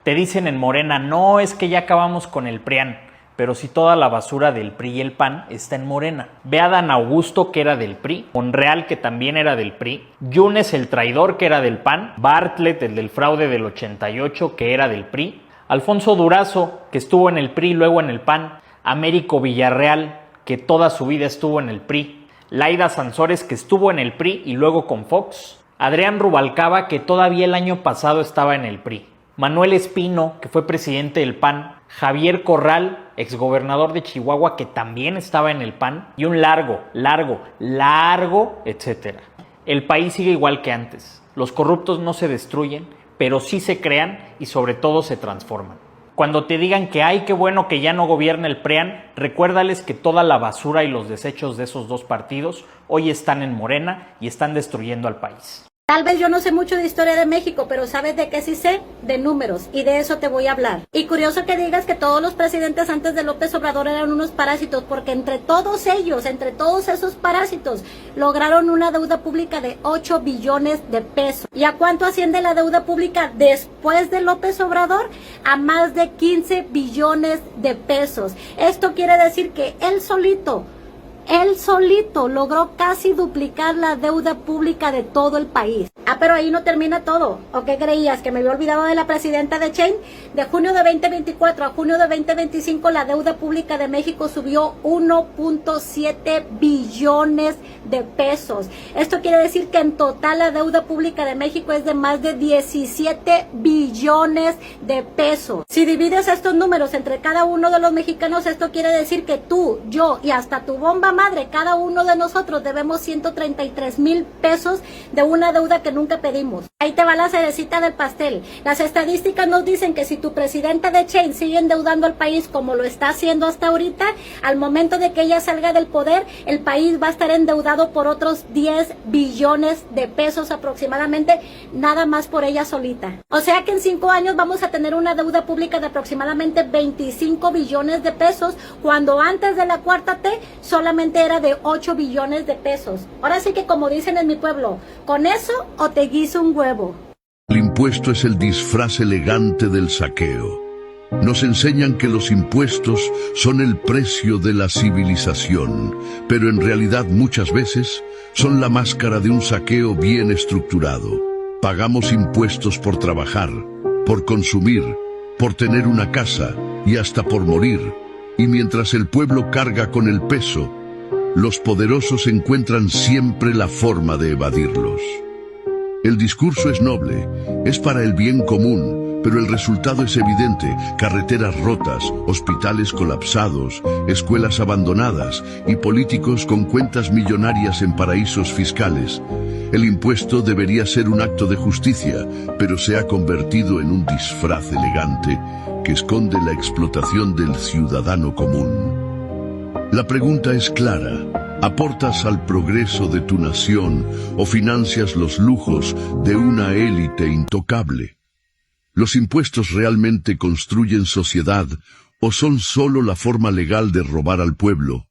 Te dicen en Morena, no, es que ya acabamos con el PRIAN, pero si toda la basura del PRI y el PAN está en Morena. Ve a Adán Augusto, que era del PRI, Monreal, que también era del PRI, Yunes, el traidor, que era del PAN, Bartlett, el del fraude del 88, que era del PRI, Alfonso Durazo, que estuvo en el PRI y luego en el PAN, Américo Villarreal, que toda su vida estuvo en el PRI, Laida Sansores, que estuvo en el PRI y luego con Fox, Adrián Rubalcaba, que todavía el año pasado estaba en el PRI, Manuel Espino, que fue presidente del PAN, Javier Corral, exgobernador de Chihuahua, que también estaba en el PAN, y un largo, etcétera. El país sigue igual que antes. Los corruptos no se destruyen, pero sí se crean y sobre todo se transforman. Cuando te digan que ay, qué bueno que ya no gobierna el PRIAN, recuérdales que toda la basura y los desechos de esos dos partidos hoy están en Morena y están destruyendo al país. Tal vez yo no sé mucho de historia de México, pero ¿sabes de qué sí sé? De números, y de eso te voy a hablar. Y curioso que digas que todos los presidentes antes de López Obrador eran unos parásitos, porque entre todos ellos, entre todos esos parásitos, lograron una deuda pública de 8 billones de pesos. ¿Y a cuánto asciende la deuda pública después de López Obrador? A más de 15 billones de pesos. Esto quiere decir que él solito logró casi duplicar la deuda pública de todo el país. Pero ahí no termina todo. ¿O qué creías? ¿Que me había olvidado de la presidenta de Chain? De junio de 2024 a junio de 2025 la deuda pública de México subió 1.7 billones de pesos. Esto quiere decir que en total la deuda pública de México es de más de 17 billones de pesos. Si divides estos números entre cada uno de los mexicanos, esto quiere decir que tú, yo y hasta tu bomba madre, cada uno de nosotros debemos 133,000 pesos de una deuda que nunca pedimos. Ahí te va la cerecita del pastel. Las estadísticas nos dicen que si tu presidenta de Chain sigue endeudando al país como lo está haciendo hasta ahorita, al momento de que ella salga del poder, el país va a estar endeudado por otros 10 billones de pesos aproximadamente, nada más por ella solita. O sea que en 5 años vamos a tener una deuda pública de aproximadamente 25 billones de pesos, cuando antes de la cuarta T solamente era de 8 billones de pesos. Ahora sí que, como dicen en mi pueblo, con eso o te guiso un huevo. El impuesto es el disfraz elegante del saqueo. Nos enseñan que los impuestos son el precio de la civilización, pero en realidad muchas veces son la máscara de un saqueo bien estructurado. Pagamos impuestos por trabajar, por consumir, por tener una casa y hasta por morir. Y mientras el pueblo carga con el peso, los poderosos encuentran siempre la forma de evadirlos. El discurso es noble, es para el bien común, pero el resultado es evidente: carreteras rotas, hospitales colapsados, escuelas abandonadas y políticos con cuentas millonarias en paraísos fiscales. El impuesto debería ser un acto de justicia, pero se ha convertido en un disfraz elegante que esconde la explotación del ciudadano común. La pregunta es clara: ¿aportas al progreso de tu nación o financias los lujos de una élite intocable? ¿Los impuestos realmente construyen sociedad o son solo la forma legal de robar al pueblo?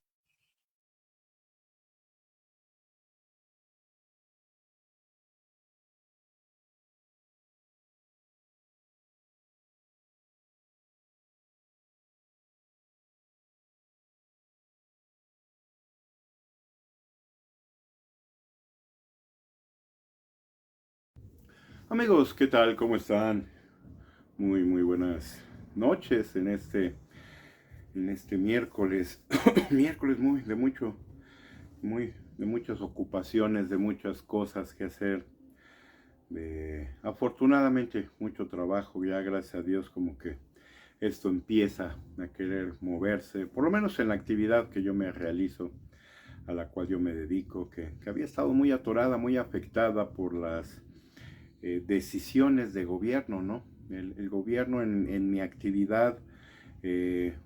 Amigos, ¿qué tal? ¿Cómo están? Muy buenas noches en este miércoles. Miércoles de muchas ocupaciones, de muchas cosas que hacer. Afortunadamente mucho trabajo, ya gracias a Dios como que esto empieza a querer moverse, por lo menos en la actividad que yo me realizo, a la cual yo me dedico, que había estado muy atorada, muy afectada por las decisiones de gobierno, ¿no? El gobierno en mi actividad,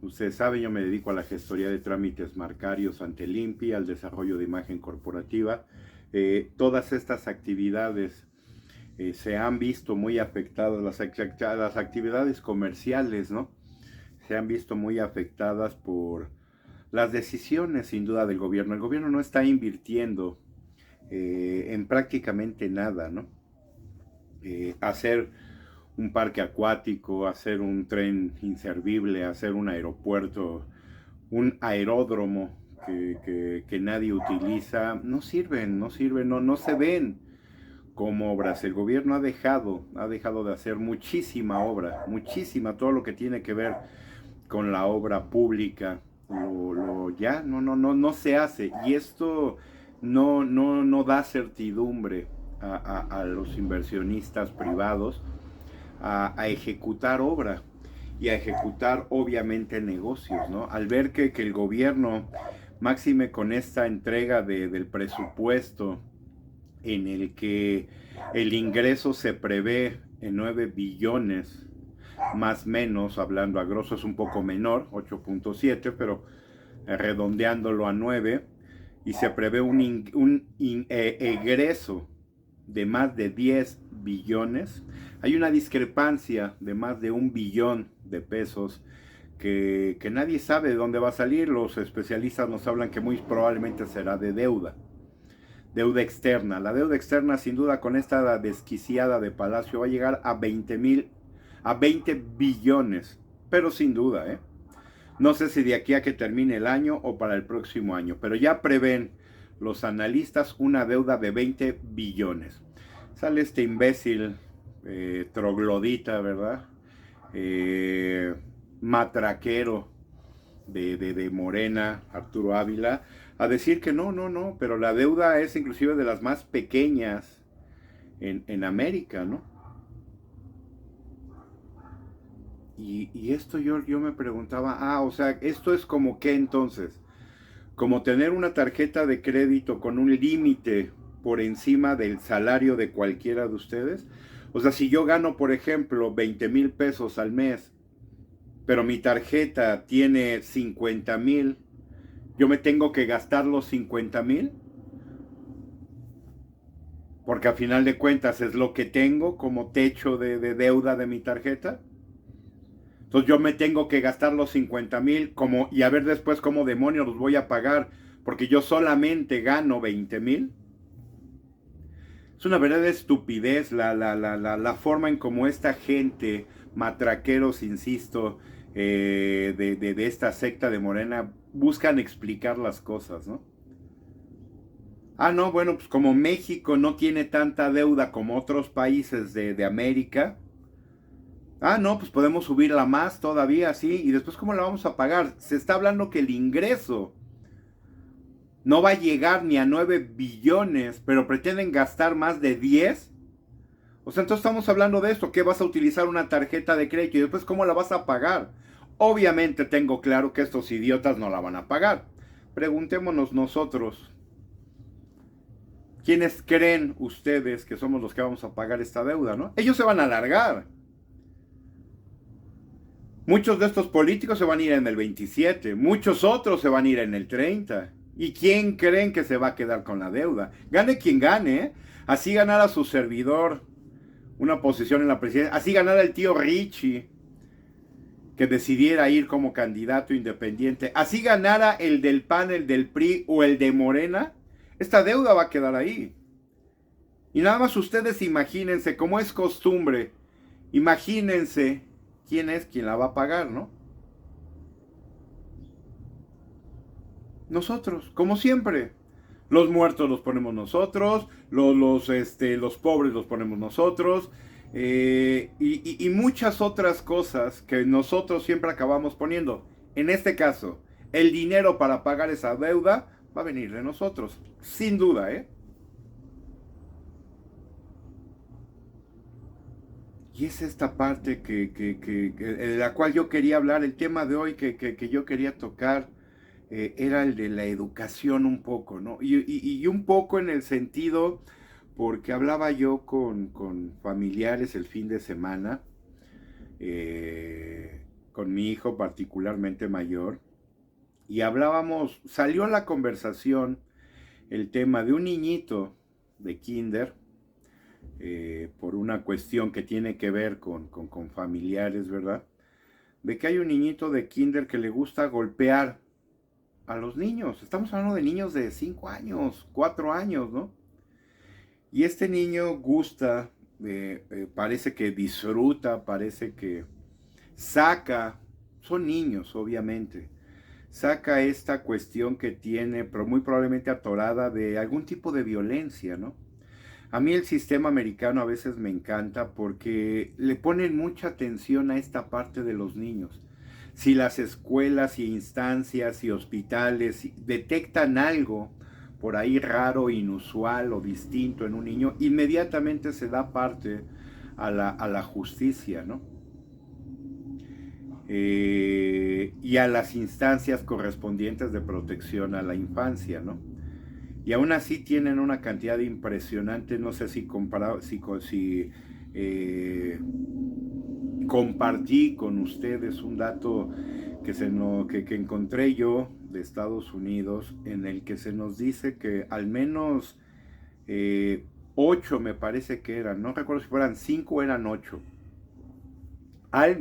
ustedes saben, yo me dedico a la gestoría de trámites marcarios ante el INPI, al desarrollo de imagen corporativa. Todas estas actividades se han visto muy afectadas, las actividades comerciales, ¿no? Se han visto muy afectadas por las decisiones, sin duda, del gobierno. El gobierno no está invirtiendo en prácticamente nada, ¿no? Hacer un parque acuático, hacer un tren inservible, hacer un aeropuerto, un aeródromo que nadie utiliza, no sirven, no se ven como obras. El gobierno ha dejado de hacer muchísima obra, muchísima, todo lo que tiene que ver con la obra pública, ya no se hace, y esto no da certidumbre a los inversionistas privados a ejecutar obra y a ejecutar obviamente negocios, ¿no? Al ver que el gobierno, máxime con esta entrega del presupuesto en el que el ingreso se prevé en 9 billones, más o menos, hablando a grosso es un poco menor, 8.7, pero redondeándolo a 9, y se prevé un egreso de más de 10 billones, hay una discrepancia de más de 1 billón de pesos que nadie sabe de dónde va a salir. Los especialistas nos hablan que muy probablemente será de deuda externa. La deuda externa, sin duda, con esta desquiciada de Palacio va a llegar a 20 billones, pero sin duda, no sé si de aquí a que termine el año o para el próximo año, pero ya prevén los analistas una deuda de 20 billones. Sale este imbécil troglodita, ¿verdad? Matraquero de Morena, Arturo Ávila, a decir que no, pero la deuda es inclusive de las más pequeñas en América, ¿no? Y esto yo me preguntaba, o sea, esto es como qué entonces, como tener una tarjeta de crédito con un límite por encima del salario de cualquiera de ustedes. O sea, si yo gano, por ejemplo, 20,000 pesos al mes, pero mi tarjeta tiene 50,000, yo me tengo que gastar los 50,000, porque a final de cuentas es lo que tengo como techo de deuda de mi tarjeta. Entonces yo me tengo que gastar los 50,000 y a ver después cómo demonios los voy a pagar, porque yo solamente gano 20,000. Es una verdadera estupidez la forma en cómo esta gente, matraqueros, insisto, de esta secta de Morena, buscan explicar las cosas, ¿no? No, bueno, pues como México no tiene tanta deuda como otros países de América, no, pues podemos subirla más todavía, sí, y después ¿cómo la vamos a pagar? Se está hablando que el ingreso no va a llegar ni a 9 billones, pero pretenden gastar más de 10. O sea, entonces estamos hablando de esto, que vas a utilizar una tarjeta de crédito y después ¿cómo la vas a pagar? Obviamente tengo claro que estos idiotas no la van a pagar. Preguntémonos nosotros, ¿quiénes creen ustedes que somos los que vamos a pagar esta deuda, no? Ellos se van a alargar. Muchos de estos políticos se van a ir en el 27, muchos otros se van a ir en el 30. ¿Y quién creen que se va a quedar con la deuda? Gane quien gane, Así ganara su servidor una posición en la presidencia, así ganara el tío Richie, que decidiera ir como candidato independiente, así ganara el del PAN, el del PRI o el de Morena, esta deuda va a quedar ahí. Y nada más ustedes imagínense, como es costumbre, imagínense quién es quien la va a pagar, ¿no? Nosotros, como siempre. Los muertos los ponemos nosotros, los pobres los ponemos nosotros, y muchas otras cosas que nosotros siempre acabamos poniendo. En este caso, el dinero para pagar esa deuda va a venir de nosotros, sin duda, Y es esta parte de la cual yo quería hablar. El tema de hoy que yo quería tocar era el de la educación un poco, ¿no? Y un poco en el sentido, porque hablaba yo con familiares el fin de semana, con mi hijo particularmente mayor, y salió a la conversación el tema de un niñito de kinder, por una cuestión que tiene que ver con familiares, ¿verdad? De que hay un niñito de kinder que le gusta golpear a los niños. Estamos hablando de niños de 5 años, 4 años, ¿no? Y este niño gusta parece que disfruta, parece que saca, son niños obviamente, saca esta cuestión que tiene, pero muy probablemente atorada de algún tipo de violencia, ¿no? A mí el sistema americano a veces me encanta porque le ponen mucha atención a esta parte de los niños. Si las escuelas y instancias y hospitales detectan algo por ahí raro, inusual o distinto en un niño, inmediatamente se da parte a la justicia, ¿no? Y a las instancias correspondientes de protección a la infancia, ¿no? Y aún así tienen una cantidad impresionante, no sé si compartí con ustedes un dato que encontré yo de Estados Unidos, en el que se nos dice que al menos 8 me parece que eran, no recuerdo si fueran 5 o eran 8, al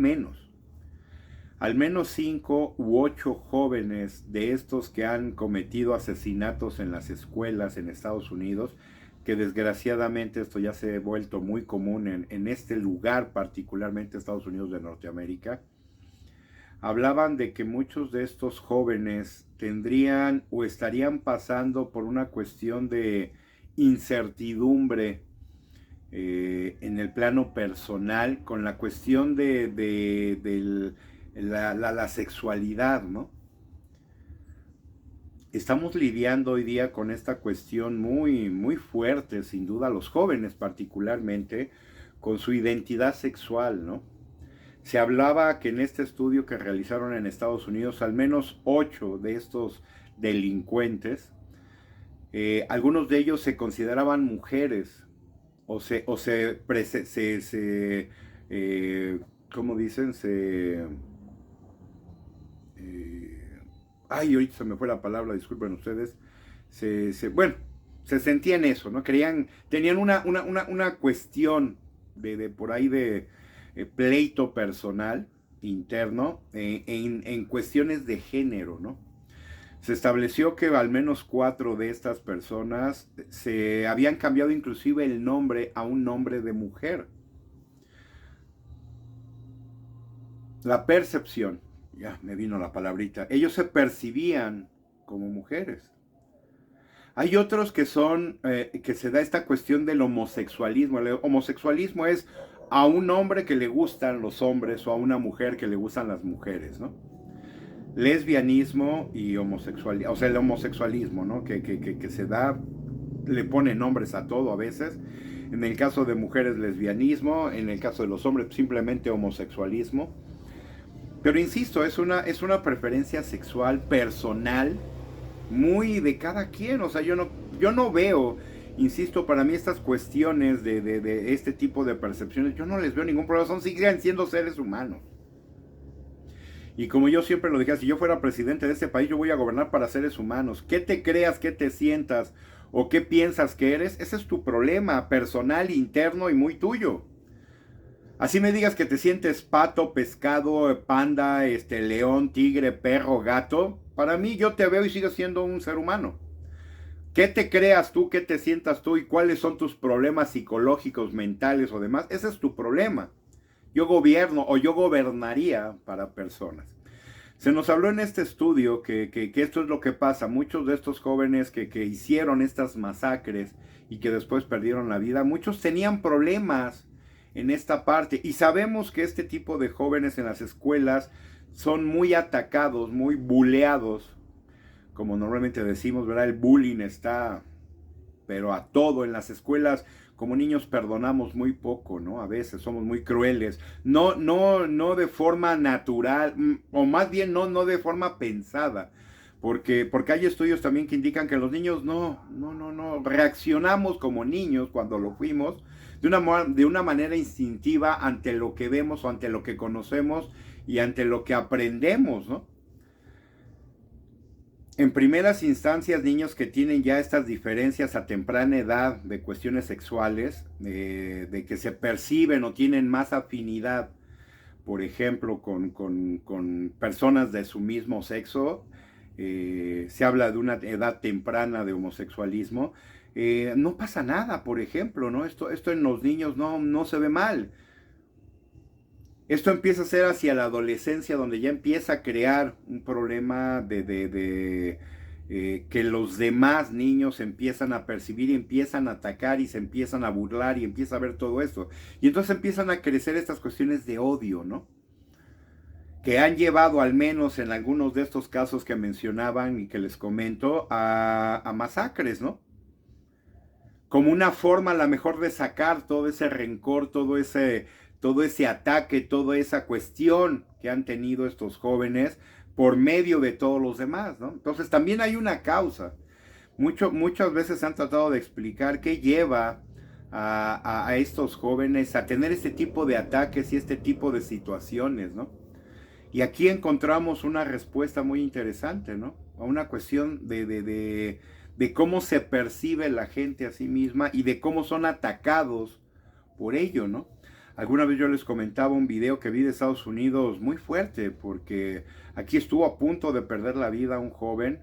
menos 5 u 8 jóvenes de estos que han cometido asesinatos en las escuelas en Estados Unidos, que desgraciadamente esto ya se ha vuelto muy común en este lugar, particularmente Estados Unidos de Norteamérica, hablaban de que muchos de estos jóvenes tendrían o estarían pasando por una cuestión de incertidumbre en el plano personal, con la cuestión de la sexualidad, ¿no? Estamos lidiando hoy día con esta cuestión muy, muy fuerte, sin duda, los jóvenes particularmente, con su identidad sexual, ¿no? Se hablaba que en este estudio que realizaron en Estados Unidos, al menos 8 de estos delincuentes, algunos de ellos se consideraban mujeres, ¿cómo dicen? Ahorita se me fue la palabra, disculpen ustedes, bueno, se sentían eso, ¿no? Tenían una cuestión de por ahí de pleito personal interno en cuestiones de género, ¿no? Se estableció que al menos 4 de estas personas se habían cambiado inclusive el nombre a un nombre de mujer. La percepción, ya me vino la palabrita, ellos se percibían como mujeres. Hay otros que se da esta cuestión del homosexualismo. El homosexualismo es a un hombre que le gustan los hombres o a una mujer que le gustan las mujeres, ¿no? Lesbianismo y homosexualismo, o sea, el homosexualismo, ¿no? Que se da, le pone nombres a todo a veces. En el caso de mujeres, lesbianismo, en el caso de los hombres, simplemente homosexualismo. Pero insisto, es una preferencia sexual personal, muy de cada quien. O sea, yo no veo, insisto, para mí estas cuestiones de este tipo de percepciones, yo no les veo ningún problema, siguen siendo seres humanos. Y como yo siempre lo dije, si yo fuera presidente de este país, yo voy a gobernar para seres humanos. ¿Qué te creas, qué te sientas o qué piensas que eres? Ese es tu problema personal, interno y muy tuyo. Así me digas que te sientes pato, pescado, panda, león, tigre, perro, gato. Para mí, yo te veo y sigues siendo un ser humano. ¿Qué te creas tú, qué te sientas tú y cuáles son tus problemas psicológicos, mentales o demás? Ese es tu problema. Yo gobierno o yo gobernaría para personas. Se nos habló en este estudio que esto es lo que pasa. Muchos de estos jóvenes que hicieron estas masacres y que después perdieron la vida, muchos tenían problemas en esta parte. Y sabemos que este tipo de jóvenes en las escuelas son muy atacados, muy buleados. Como normalmente decimos, ¿verdad? El bullying está, pero a todo en las escuelas. Como niños perdonamos muy poco, ¿no? A veces somos muy crueles. No de forma natural, o más bien no de forma pensada. Porque hay estudios también que indican que los niños no reaccionamos como niños cuando lo fuimos de una manera instintiva ante lo que vemos o ante lo que conocemos y ante lo que aprendemos, ¿no? En primeras instancias, niños que tienen ya estas diferencias a temprana edad de cuestiones sexuales, de que se perciben o tienen más afinidad, por ejemplo, con personas de su mismo sexo, se habla de una edad temprana de homosexualismo. no pasa nada, por ejemplo, ¿no? Esto en los niños no se ve mal. Esto empieza a ser hacia la adolescencia, donde ya empieza a crear un problema que los demás niños empiezan a percibir y empiezan a atacar y se empiezan a burlar y empieza a ver todo esto. Y entonces empiezan a crecer estas cuestiones de odio, ¿no? Que han llevado, al menos en algunos de estos casos que mencionaban y que les comento, a masacres, ¿no? Como una forma a lo mejor de sacar todo ese rencor, todo ese ataque, toda esa cuestión que han tenido estos jóvenes por medio de todos los demás, ¿no? Entonces también hay una causa. Muchas veces se han tratado de explicar qué lleva a estos jóvenes a tener este tipo de ataques y este tipo de situaciones, ¿no? Y aquí encontramos una respuesta muy interesante, ¿no? A una cuestión de cómo se percibe la gente a sí misma y de cómo son atacados por ello, ¿no? Alguna vez yo les comentaba un video que vi de Estados Unidos muy fuerte, porque aquí estuvo a punto de perder la vida un joven,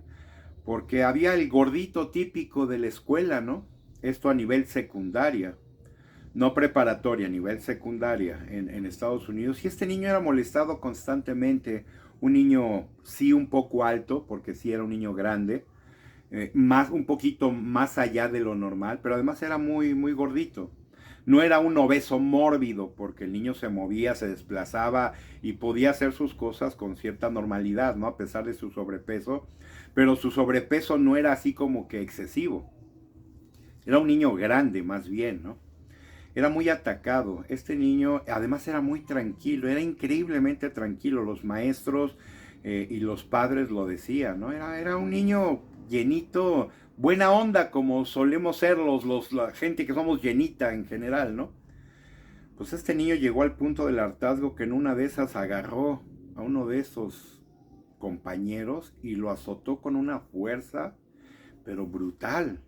porque había el gordito típico de la escuela, ¿no? Esto a nivel secundaria, no preparatoria, a nivel secundaria en Estados Unidos. Y este niño era molestado constantemente, un niño sí un poco alto, porque sí era un niño grande, un poquito más allá de lo normal, pero además era muy, muy gordito. No era un obeso mórbido, porque el niño se movía, se desplazaba y podía hacer sus cosas con cierta normalidad, ¿no? A pesar de su sobrepeso, pero su sobrepeso no era así como que excesivo. Era un niño grande, más bien, ¿no? Era muy atacado. Este niño, además, era muy tranquilo, era increíblemente tranquilo. Los maestros y los padres lo decían, ¿no? Era un niño llenito, buena onda, como solemos ser la gente que somos llenita en general, ¿no? Pues este niño llegó al punto del hartazgo que en una de esas agarró a uno de esos compañeros y lo azotó con una fuerza, pero brutal.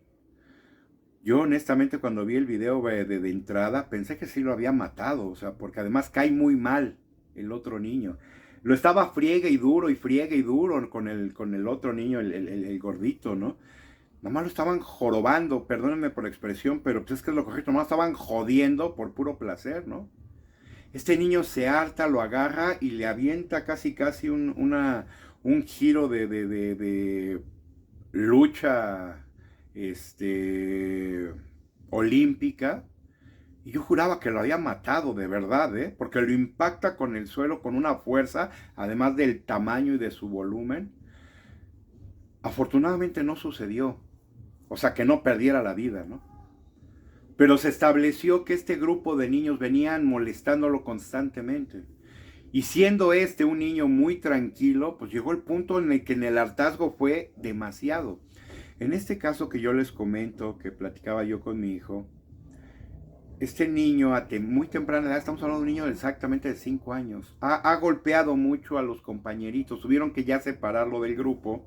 Yo honestamente cuando vi el video de entrada pensé que sí lo había matado, o sea, porque además cae muy mal el otro niño. Lo estaba friegue y duro con el otro niño, el gordito, ¿no? Nomás lo estaban jorobando, perdónenme por la expresión, pero pues es que es lo correcto, nomás estaban jodiendo por puro placer, ¿no? Este niño se harta, lo agarra y le avienta casi un giro de lucha olímpica. Y yo juraba que lo había matado de verdad, porque lo impacta con el suelo con una fuerza, además del tamaño y de su volumen. Afortunadamente no sucedió, o sea, que no perdiera la vida, ¿no? Pero se estableció que este grupo de niños venían molestándolo constantemente. Y siendo un niño muy tranquilo, pues llegó el punto en el que en el hartazgo fue demasiado. En este caso que yo les comento, que platicaba yo con mi hijo, este niño a muy temprana edad, estamos hablando de un niño exactamente de 5 años, ha golpeado mucho a los compañeritos, tuvieron que ya separarlo del grupo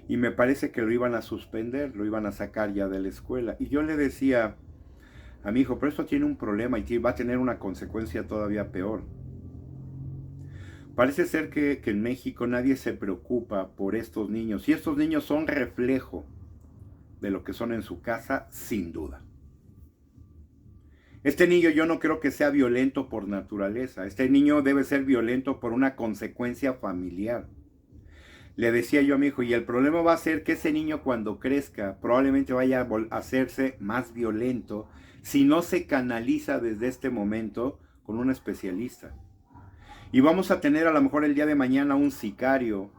y me parece que lo iban a suspender, lo iban a sacar ya de la escuela. Y yo le decía a mi hijo, pero esto tiene un problema y va a tener una consecuencia todavía peor. Parece ser que en México nadie se preocupa por estos niños y estos niños son reflejo de lo que son en su casa, sin duda. Este niño yo no creo que sea violento por naturaleza. Este niño debe ser violento por una consecuencia familiar. Le decía yo a mi hijo, y el problema va a ser que ese niño cuando crezca probablemente vaya a hacerse más violento si no se canaliza desde este momento con un especialista. Y vamos a tener a lo mejor el día de mañana un sicario,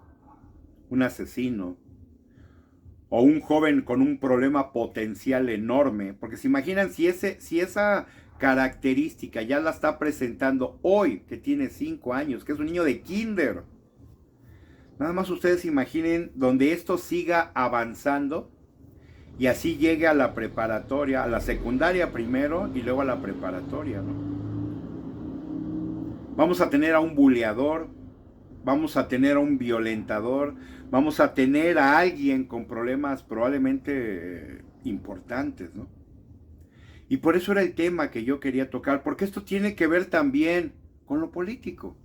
un asesino, o un joven con un problema potencial enorme, porque se imaginan si esa característica ya la está presentando hoy, que tiene 5 años, que es un niño de kinder. Nada más ustedes imaginen donde esto siga avanzando y así llegue a la preparatoria, a la secundaria primero y luego a la preparatoria, ¿no? Vamos a tener a un buleador, vamos a tener a un violentador, vamos a tener a alguien con problemas probablemente importantes, ¿no? Y por eso era el tema que yo quería tocar, porque esto tiene que ver también con lo político.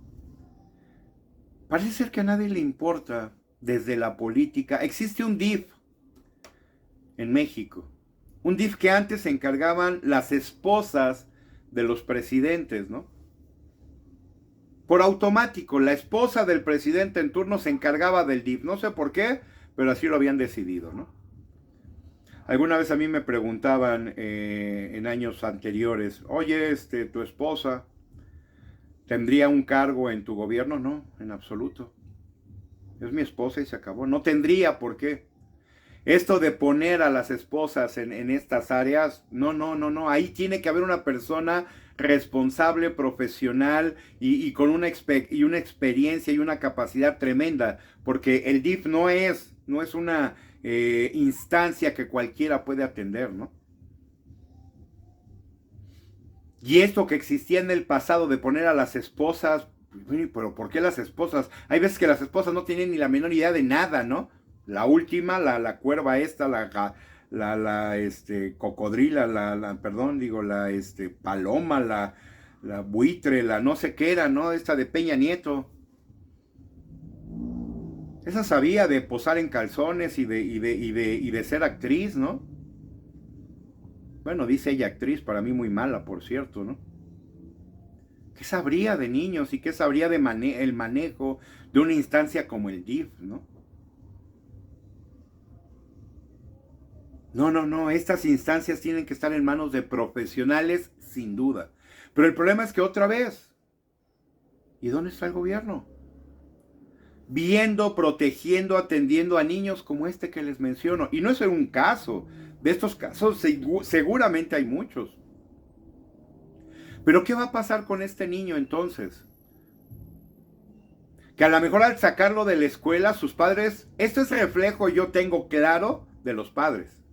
Parece ser que a nadie le importa desde la política. Existe un DIF en México, Un DIF que antes se encargaban las esposas de los presidentes, ¿no? Por automático, la esposa del presidente en turno se encargaba del DIF. No sé por qué, pero así lo habían decidido, ¿no? Alguna vez a mí me preguntaban en años anteriores, oye, tu esposa tendría un cargo en tu gobierno. No, en absoluto. Es mi esposa y se acabó. No tendría por qué. Esto de poner a las esposas en estas áreas, no. Ahí tiene que haber una persona responsable, profesional y con una experiencia y una capacidad tremenda. Porque el DIF no es una instancia que cualquiera puede atender, ¿no? Y esto que existía en el pasado de poner a las esposas, pero ¿por qué las esposas? Hay veces que las esposas no tienen ni la menor idea de nada, ¿no? La última, la cuerva esta, la cocodrila, paloma, la buitre, la no sé qué era, ¿no? Esta de Peña Nieto. Esa sabía de posar en calzones y de ser actriz, ¿no? Bueno, dice ella actriz, para mí muy mala, por cierto, ¿no? ¿Qué sabría de niños y qué sabría de el manejo de una instancia como el DIF, ¿no? No, estas instancias tienen que estar en manos de profesionales, sin duda. Pero el problema es que otra vez, ¿y dónde está el gobierno? Viendo, protegiendo, atendiendo a niños como este que les menciono. Y no es un caso. De estos casos seguramente hay muchos. Pero ¿qué va a pasar con este niño entonces? Que a lo mejor al sacarlo de la escuela, sus padres, esto es reflejo, yo tengo claro, de los padres.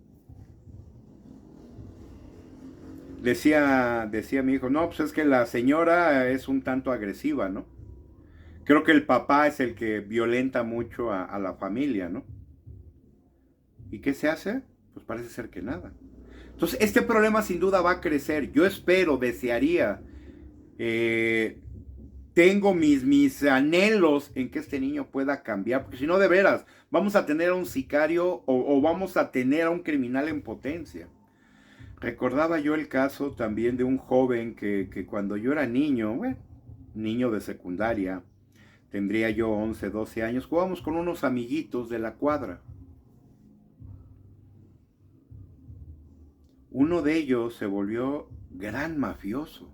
Decía mi hijo, no, pues es que la señora es un tanto agresiva, ¿no? Creo que el papá es el que violenta mucho a la familia, ¿no? ¿Y qué se hace? Pues parece ser que nada. Entonces, este problema sin duda va a crecer. Yo espero, desearía, tengo mis anhelos en que este niño pueda cambiar, porque si no, de veras, vamos a tener a un sicario o vamos a tener a un criminal en potencia. Recordaba yo el caso también de un joven que cuando yo era niño, niño de secundaria, tendría yo 11, 12 años, jugábamos con unos amiguitos de la cuadra. Uno de ellos se volvió gran mafioso,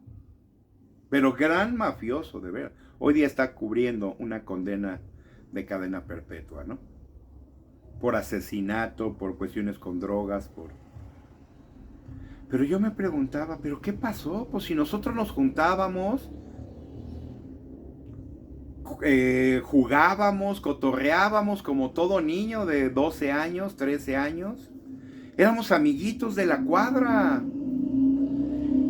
pero gran mafioso, de verdad. Hoy día está cubriendo una condena de cadena perpetua, ¿no? Por asesinato, por cuestiones con drogas, Pero yo me preguntaba, ¿pero qué pasó? Pues si nosotros nos juntábamos, jugábamos, cotorreábamos como todo niño de 12 años, 13 años. Éramos amiguitos de la cuadra.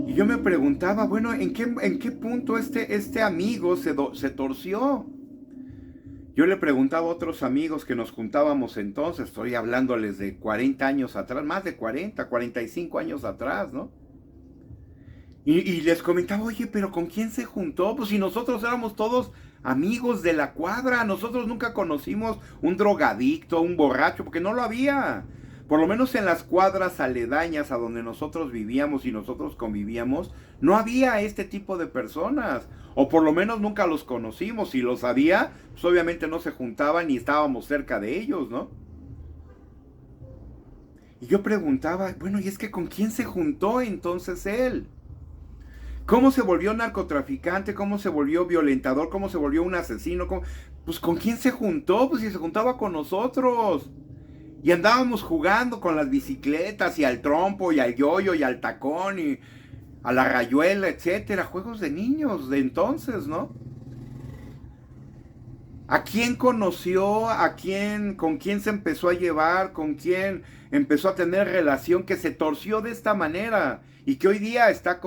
Y yo me preguntaba, bueno, ¿en qué punto este amigo se torció? Yo le preguntaba a otros amigos que nos juntábamos entonces, estoy hablándoles de 40 años atrás, más de 40, 45 años atrás, ¿no? Y les comentaba, oye, ¿pero con quién se juntó? Pues si nosotros éramos todos amigos de la cuadra, nosotros nunca conocimos un drogadicto, un borracho, porque no lo había. Por lo menos en las cuadras aledañas a donde nosotros vivíamos y nosotros convivíamos, no había este tipo de personas. O por lo menos nunca los conocimos. Si los había, pues obviamente no se juntaban ni estábamos cerca de ellos, ¿no? Y yo preguntaba, bueno, ¿y es que con quién se juntó entonces él? ¿Cómo se volvió narcotraficante? ¿Cómo se volvió violentador? ¿Cómo se volvió un asesino? Pues ¿con quién se juntó? Pues si se juntaba con nosotros. Y andábamos jugando con las bicicletas y al trompo y al yoyo y al tacón y a la rayuela, etcétera. Juegos de niños de entonces, ¿no? ¿A quién conoció? ¿Con quién se empezó a llevar? ¿Con quién empezó a tener relación que se torció de esta manera? Y que hoy día está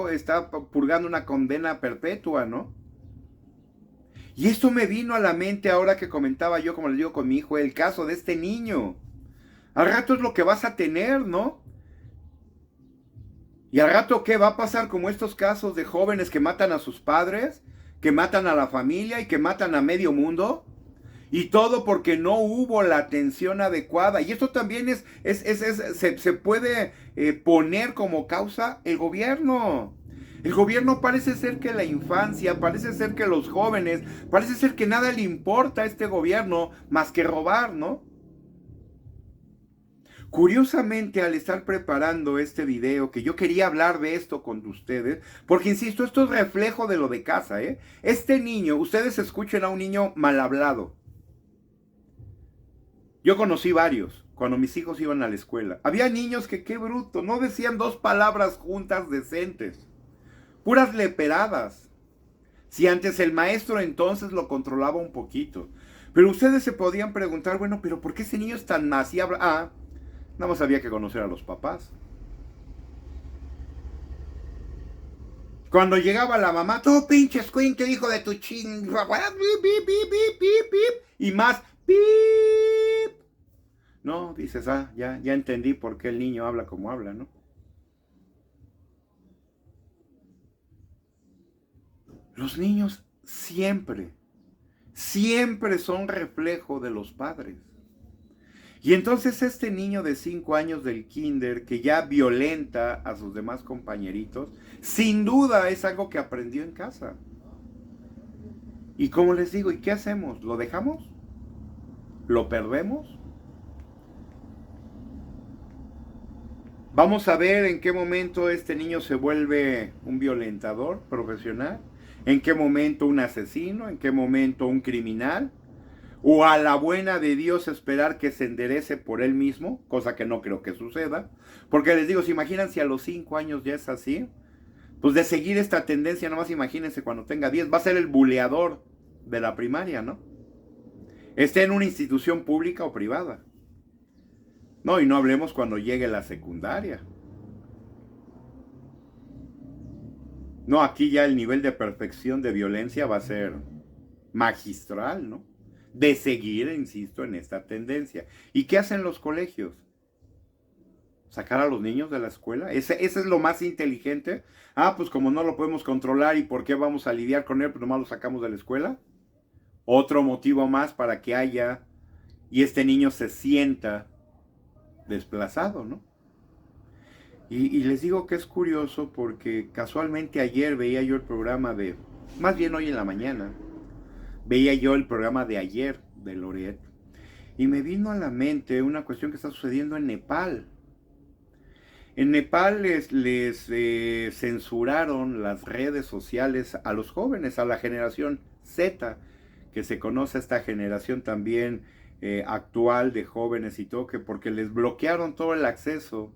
purgando una condena perpetua, ¿no? Y esto me vino a la mente ahora que comentaba yo, como les digo con mi hijo, el caso de este niño. Al rato es lo que vas a tener, ¿no? Y al rato, ¿qué va a pasar como estos casos de jóvenes que matan a sus padres, que matan a la familia y que matan a medio mundo? Y todo porque no hubo la atención adecuada. Y esto también se puede poner como causa el gobierno. El gobierno parece ser que la infancia, parece ser que los jóvenes, parece ser que nada le importa a este gobierno más que robar, ¿no? Curiosamente, al estar preparando este video, que yo quería hablar de esto con ustedes, porque insisto, esto es reflejo de lo de casa, ¿eh? Este niño, ustedes escuchen a un niño mal hablado. Yo conocí varios cuando mis hijos iban a la escuela. Había niños que, qué bruto, no decían 2 palabras juntas decentes. Puras leperadas. Si antes el maestro entonces lo controlaba un poquito. Pero ustedes se podían preguntar, bueno, pero ¿por qué ese niño es tan así? Nada más había que conocer a los papás. Cuando llegaba la mamá, tú pinche escuincle, hijo de tu ching, y más, pip. No, dices, ya entendí por qué el niño habla como habla, ¿no? Los niños siempre son reflejo de los padres. Y entonces este niño de 5 años del kinder que ya violenta a sus demás compañeritos, sin duda es algo que aprendió en casa. Y como les digo, ¿y qué hacemos? ¿Lo dejamos? ¿Lo perdemos? Vamos a ver en qué momento este niño se vuelve un violentador profesional, en qué momento un asesino, en qué momento un criminal. O a la buena de Dios esperar que se enderece por él mismo, cosa que no creo que suceda. Porque les digo, ¿se imaginan si a los 5 años ya es así? Pues de seguir esta tendencia, nomás imagínense cuando tenga 10, va a ser el buleador de la primaria, ¿no? Esté en una institución pública o privada. No, y no hablemos cuando llegue la secundaria. No, aquí ya el nivel de perfección de violencia va a ser magistral, ¿no? De seguir, insisto, en esta tendencia. ¿Y qué hacen los colegios? ¿Sacar a los niños de la escuela? ¿Ese es lo más inteligente? Pues como no lo podemos controlar, ¿y por qué vamos a lidiar con él? Pues nomás lo sacamos de la escuela. Otro motivo más para que haya y este niño se sienta desplazado, ¿no? Y les digo que es curioso porque casualmente ayer veía yo el programa más bien hoy en la mañana, veía yo el programa de ayer de Loret y me vino a la mente una cuestión que está sucediendo en Nepal. En Nepal les censuraron las redes sociales a los jóvenes, a la generación Z, que se conoce esta generación también actual de jóvenes y todo, que porque les bloquearon todo el acceso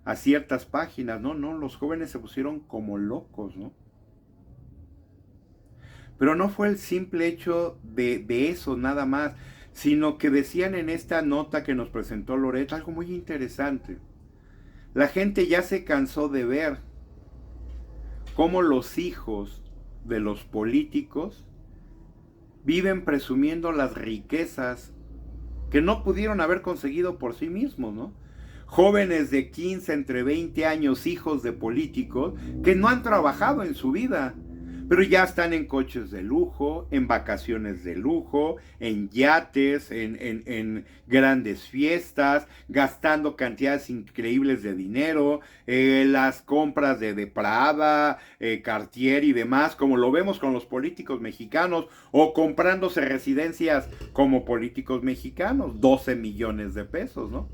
a ciertas páginas. No, los jóvenes se pusieron como locos, ¿no? Pero no fue el simple hecho de eso nada más, sino que decían en esta nota que nos presentó Loret algo muy interesante. La gente ya se cansó de ver cómo los hijos de los políticos viven presumiendo las riquezas que no pudieron haber conseguido por sí mismos, ¿no? Jóvenes de 15, entre 20 años, hijos de políticos, que no han trabajado en su vida, pero ya están en coches de lujo, en vacaciones de lujo, en yates, en grandes fiestas, gastando cantidades increíbles de dinero, las compras de Prada, Cartier y demás, como lo vemos con los políticos mexicanos, o comprándose residencias como políticos mexicanos, 12 millones de pesos, ¿no?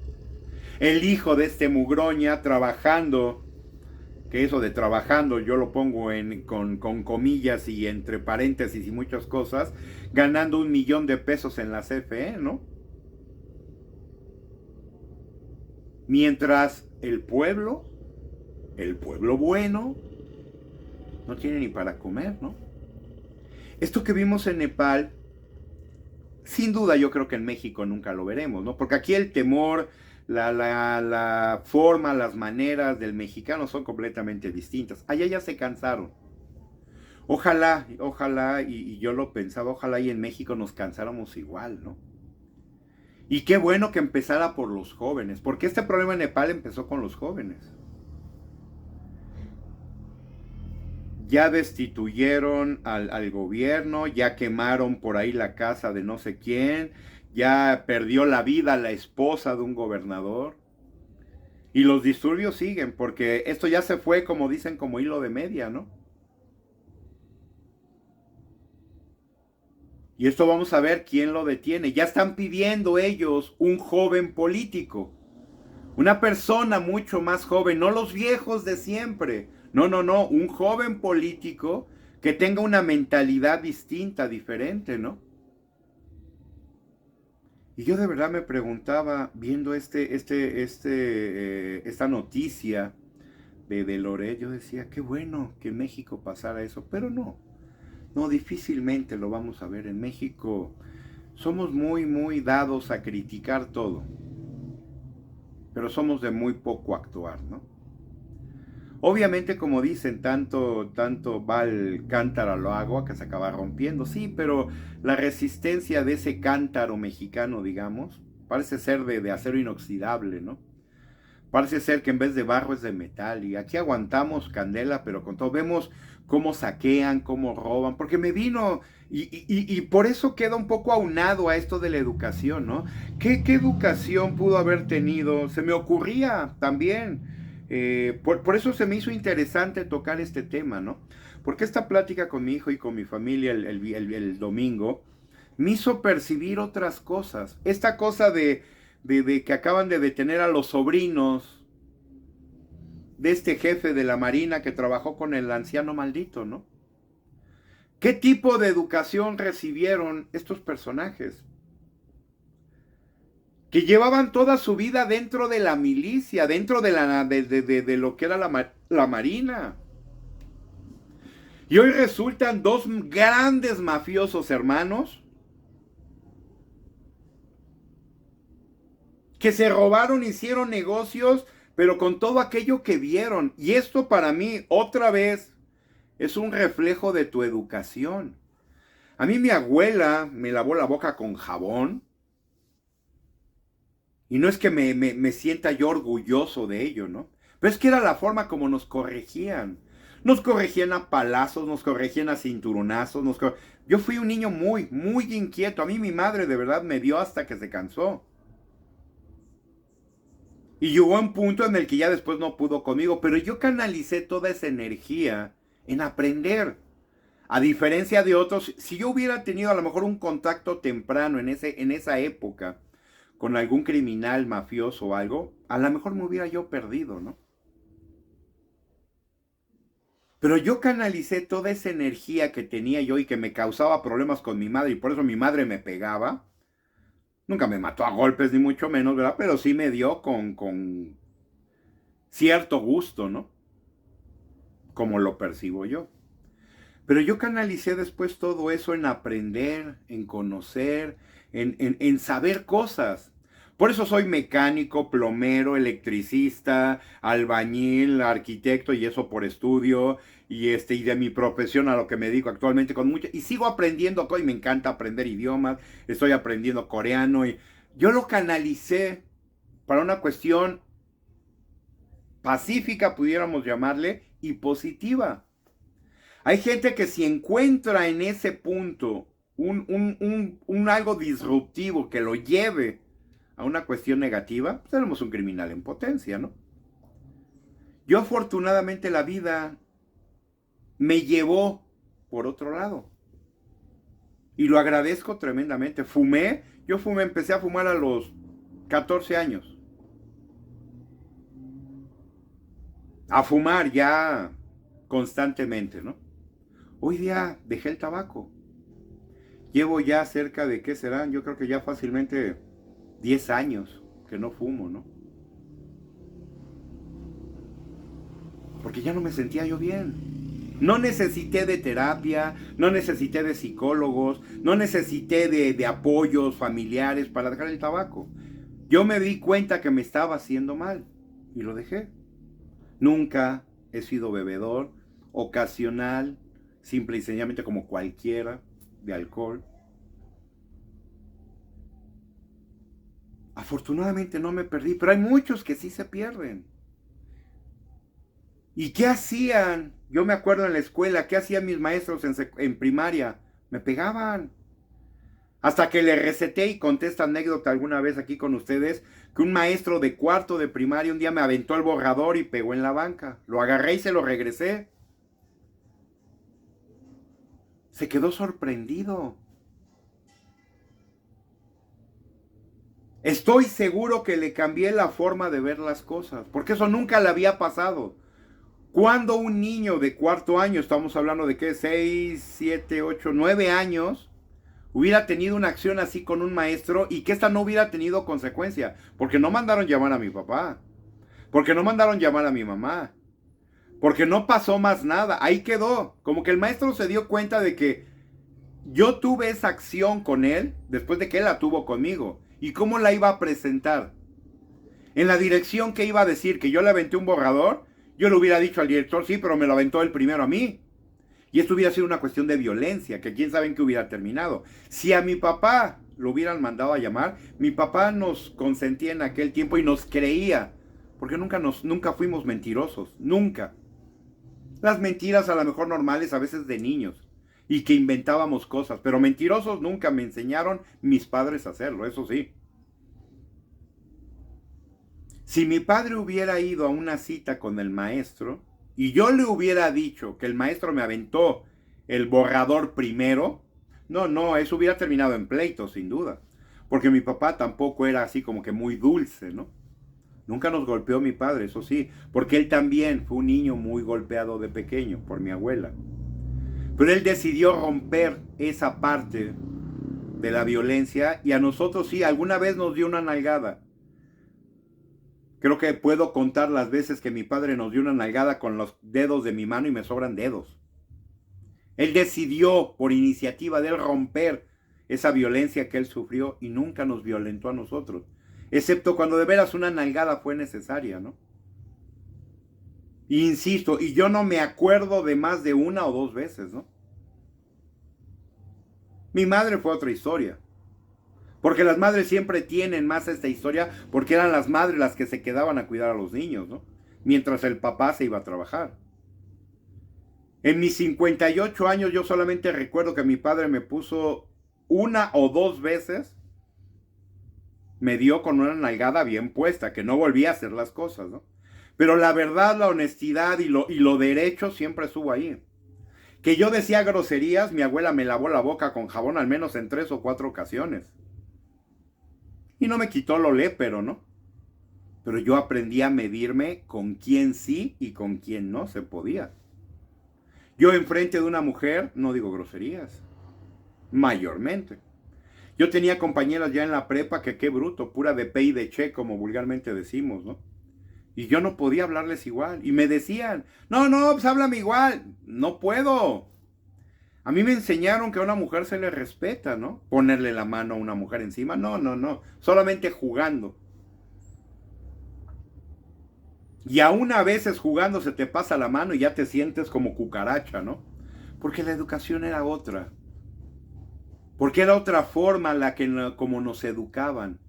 El hijo de este mugroña trabajando, que eso de trabajando yo lo pongo con comillas y entre paréntesis y muchas cosas, ganando 1 millón de pesos en la CFE, ¿no? Mientras el pueblo bueno, no tiene ni para comer, ¿no? Esto que vimos en Nepal, sin duda yo creo que en México nunca lo veremos, ¿no? Porque aquí el temor, la forma, las maneras del mexicano son completamente distintas. Allá ya se cansaron. Ojalá, y yo lo pensaba, ojalá y en México nos cansáramos igual, ¿no? Y qué bueno que empezara por los jóvenes, porque este problema en Nepal empezó con los jóvenes. ya destituyeron al gobierno, ya quemaron por ahí la casa de no sé quién, ya perdió la vida la esposa de un gobernador. Y los disturbios siguen, porque esto ya se fue, como dicen, como hilo de media, ¿no? Y esto vamos a ver quién lo detiene. Ya están pidiendo ellos un joven político. Una persona mucho más joven, no los viejos de siempre. No, no, no, un joven político que tenga una mentalidad distinta, diferente, ¿no? Y yo de verdad me preguntaba, viendo esta noticia de Loret, yo decía, qué bueno que en México pasara eso, pero no, difícilmente lo vamos a ver en México. Somos muy, muy dados a criticar todo, pero somos de muy poco actuar, ¿no? Obviamente, como dicen, tanto va el cántaro al agua que se acaba rompiendo, sí, pero la resistencia de ese cántaro mexicano, digamos, parece ser de acero inoxidable, ¿no? Parece ser que en vez de barro es de metal, y aquí aguantamos candela, pero con todo, vemos cómo saquean, cómo roban, porque me vino, y por eso queda un poco aunado a esto de la educación, ¿no? ¿Qué educación pudo haber tenido? Se me ocurría también, por eso se me hizo interesante tocar este tema, ¿no? Porque esta plática con mi hijo y con mi familia el domingo me hizo percibir otras cosas. Esta cosa de que acaban de detener a los sobrinos de este jefe de la Marina que trabajó con el anciano maldito, ¿no? ¿Qué tipo de educación recibieron estos personajes? Que llevaban toda su vida dentro de la milicia, dentro de lo que era la Marina. Y hoy resultan dos grandes mafiosos hermanos que se robaron, hicieron negocios, pero con todo aquello que vieron. Y esto para mí, otra vez, es un reflejo de tu educación. A mí mi abuela me lavó la boca con jabón. Y no es que me sienta yo orgulloso de ello, ¿no? Pero es que era la forma como nos corregían. Nos corregían a palazos, nos corregían a cinturonazos. Yo fui un niño muy, muy inquieto. A mí mi madre de verdad me dio hasta que se cansó. Y llegó a un punto en el que ya después no pudo conmigo, pero yo canalicé toda esa energía en aprender. A diferencia de otros, si yo hubiera tenido a lo mejor un contacto temprano en esa época con algún criminal mafioso o algo, a lo mejor me hubiera yo perdido, ¿no? Pero yo canalicé toda esa energía que tenía yo y que me causaba problemas con mi madre, y por eso mi madre me pegaba. Nunca me mató a golpes, ni mucho menos, ¿verdad? Pero sí me dio con cierto gusto, ¿no? Como lo percibo yo. Pero yo canalicé después todo eso en aprender, en conocer, en saber cosas. Por eso soy mecánico, plomero, electricista, albañil, arquitecto, y eso por estudio, y de mi profesión a lo que me dedico actualmente con mucho, y sigo aprendiendo, y me encanta aprender idiomas, estoy aprendiendo coreano, y yo lo canalicé para una cuestión pacífica, pudiéramos llamarle, y positiva. Hay gente que si encuentra en ese punto un algo disruptivo que lo lleve a una cuestión negativa, pues tenemos un criminal en potencia, ¿no? Yo afortunadamente la vida me llevó por otro lado. Y lo agradezco tremendamente. Empecé a fumar a los 14 años. A fumar ya constantemente, ¿no? Hoy día dejé el tabaco. Llevo ya cerca de, ¿qué serán? Yo creo que ya fácilmente 10 años que no fumo, ¿no? Porque ya no me sentía yo bien. No necesité de terapia, no necesité de psicólogos, no necesité de apoyos familiares para dejar el tabaco. Yo me di cuenta que me estaba haciendo mal y lo dejé. Nunca he sido bebedor, ocasional, simple y sencillamente como cualquiera, de alcohol. Afortunadamente no me perdí, pero hay muchos que sí se pierden. ¿Y qué hacían Yo me acuerdo en la escuela, ¿qué hacían mis maestros en primaria? Me pegaban. Hasta que le receté y conté esta anécdota alguna vez aquí con ustedes, que un maestro de cuarto de primaria un día me aventó el borrador y pegó en la banca. Lo agarré y se lo regresé. Se quedó sorprendido. Estoy seguro que le cambié la forma de ver las cosas, porque eso nunca le había pasado. Cuando un niño de cuarto año, estamos hablando de que 6, 7, 8, 9 años, hubiera tenido una acción así con un maestro y que esta no hubiera tenido consecuencia, porque no mandaron llamar a mi papá, porque no mandaron llamar a mi mamá, porque no pasó más nada, ahí quedó. Como que el maestro se dio cuenta de que yo tuve esa acción con él después de que él la tuvo conmigo. ¿Y cómo la iba a presentar? En la dirección que iba a decir que yo le aventé un borrador, yo le hubiera dicho al director, sí, pero me lo aventó él primero a mí. Y esto hubiera sido una cuestión de violencia, que quién sabe en qué hubiera terminado. Si a mi papá lo hubieran mandado a llamar, mi papá nos consentía en aquel tiempo y nos creía, porque nunca fuimos mentirosos, nunca. Las mentiras a lo mejor normales a veces de niños, y que inventábamos cosas, pero mentirosos nunca. Me enseñaron mis padres a hacerlo, eso sí. Si mi padre hubiera ido a una cita con el maestro y yo le hubiera dicho que el maestro me aventó el borrador primero, no, eso hubiera terminado en pleito, sin duda. Porque mi papá tampoco era así como que muy dulce, ¿no? Nunca nos golpeó mi padre, eso sí, porque él también fue un niño muy golpeado de pequeño por mi abuela. Pero él decidió romper esa parte de la violencia y a nosotros sí, alguna vez nos dio una nalgada. Creo que puedo contar las veces que mi padre nos dio una nalgada con los dedos de mi mano y me sobran dedos. Él decidió, por iniciativa de él, romper esa violencia que él sufrió y nunca nos violentó a nosotros. Excepto cuando de veras una nalgada fue necesaria, ¿no? Insisto, y yo no me acuerdo de más de una o dos veces, ¿no? Mi madre fue otra historia. Porque las madres siempre tienen más esta historia, porque eran las madres las que se quedaban a cuidar a los niños, ¿no? Mientras el papá se iba a trabajar. En mis 58 años yo solamente recuerdo que mi padre me puso una o dos veces, me dio con una nalgada bien puesta, que no volvía a hacer las cosas, ¿no? Pero la verdad, la honestidad y lo derecho siempre estuvo ahí. Que yo decía groserías, mi abuela me lavó la boca con jabón al menos en 3 o 4 ocasiones. Y no me quitó lo lépero, ¿no? Pero yo aprendí a medirme con quién sí y con quién no se podía. Yo enfrente de una mujer no digo groserías, mayormente. Yo tenía compañeras ya en la prepa que qué bruto, pura de pe y de che, como vulgarmente decimos, ¿no? Y yo no podía hablarles igual. Y me decían, no, pues háblame igual. No puedo. A mí me enseñaron que a una mujer se le respeta, ¿no? Ponerle la mano a una mujer encima. No. Solamente jugando. Y aún a veces jugando se te pasa la mano y ya te sientes como cucaracha, ¿no? Porque la educación era otra. Porque era otra forma como nos educaban.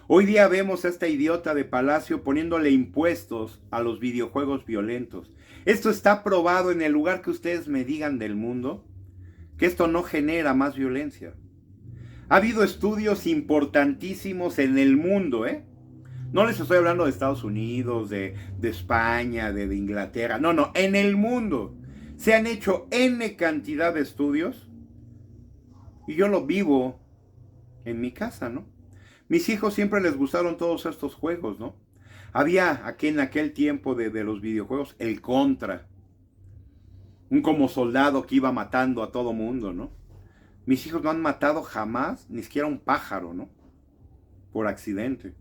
Hoy día vemos a esta idiota de Palacio poniéndole impuestos a los videojuegos violentos. Esto está probado en el lugar que ustedes me digan del mundo, que esto no genera más violencia. Ha habido estudios importantísimos en el mundo, ¿eh? No les estoy hablando de Estados Unidos, de España, de Inglaterra. No, en el mundo. Se han hecho N cantidad de estudios y yo lo vivo en mi casa, ¿no? Mis hijos siempre les gustaron todos estos juegos, ¿no? Había aquí en aquel tiempo de los videojuegos el Contra. Un como soldado que iba matando a todo mundo, ¿no? Mis hijos no han matado jamás, ni siquiera un pájaro, ¿no? Por accidente.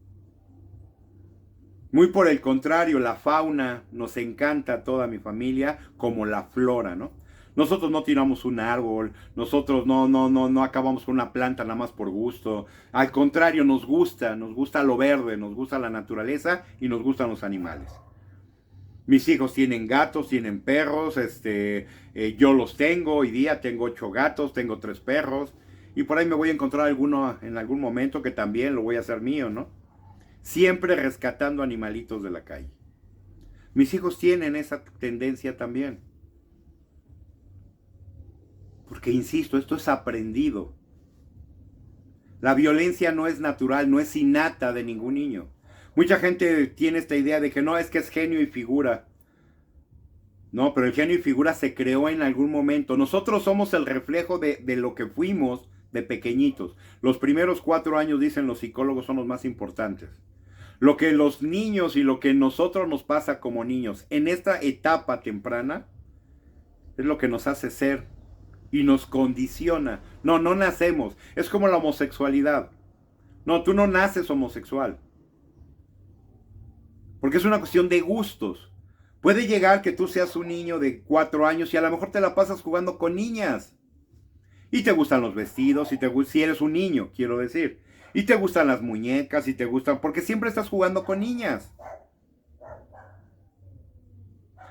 Muy por el contrario, la fauna nos encanta a toda mi familia, como la flora, ¿no? Nosotros no tiramos un árbol, nosotros no acabamos con una planta nada más por gusto. Al contrario, nos gusta lo verde, nos gusta la naturaleza y nos gustan los animales. Mis hijos tienen gatos, tienen perros, yo los tengo, hoy día tengo 8 gatos, tengo 3 perros. Y por ahí me voy a encontrar alguno en algún momento que también lo voy a hacer mío, ¿no? Siempre rescatando animalitos de la calle. Mis hijos tienen esa tendencia también. Porque, insisto, esto es aprendido. La violencia no es natural, no es innata de ningún niño. Mucha gente tiene esta idea de que no, es que es genio y figura. No, pero el genio y figura se creó en algún momento. Nosotros somos el reflejo de lo que fuimos de pequeñitos. Los primeros 4 años, dicen los psicólogos, son los más importantes. Lo que los niños y lo que nosotros nos pasa como niños en esta etapa temprana es lo que nos hace ser y nos condiciona. No nacemos. Es como la homosexualidad. No, tú no naces homosexual. Porque es una cuestión de gustos. Puede llegar que tú seas un niño de 4 años y a lo mejor te la pasas jugando con niñas. Y te gustan los vestidos, si eres un niño, quiero decir. Y te gustan las muñecas, y te gustan, porque siempre estás jugando con niñas.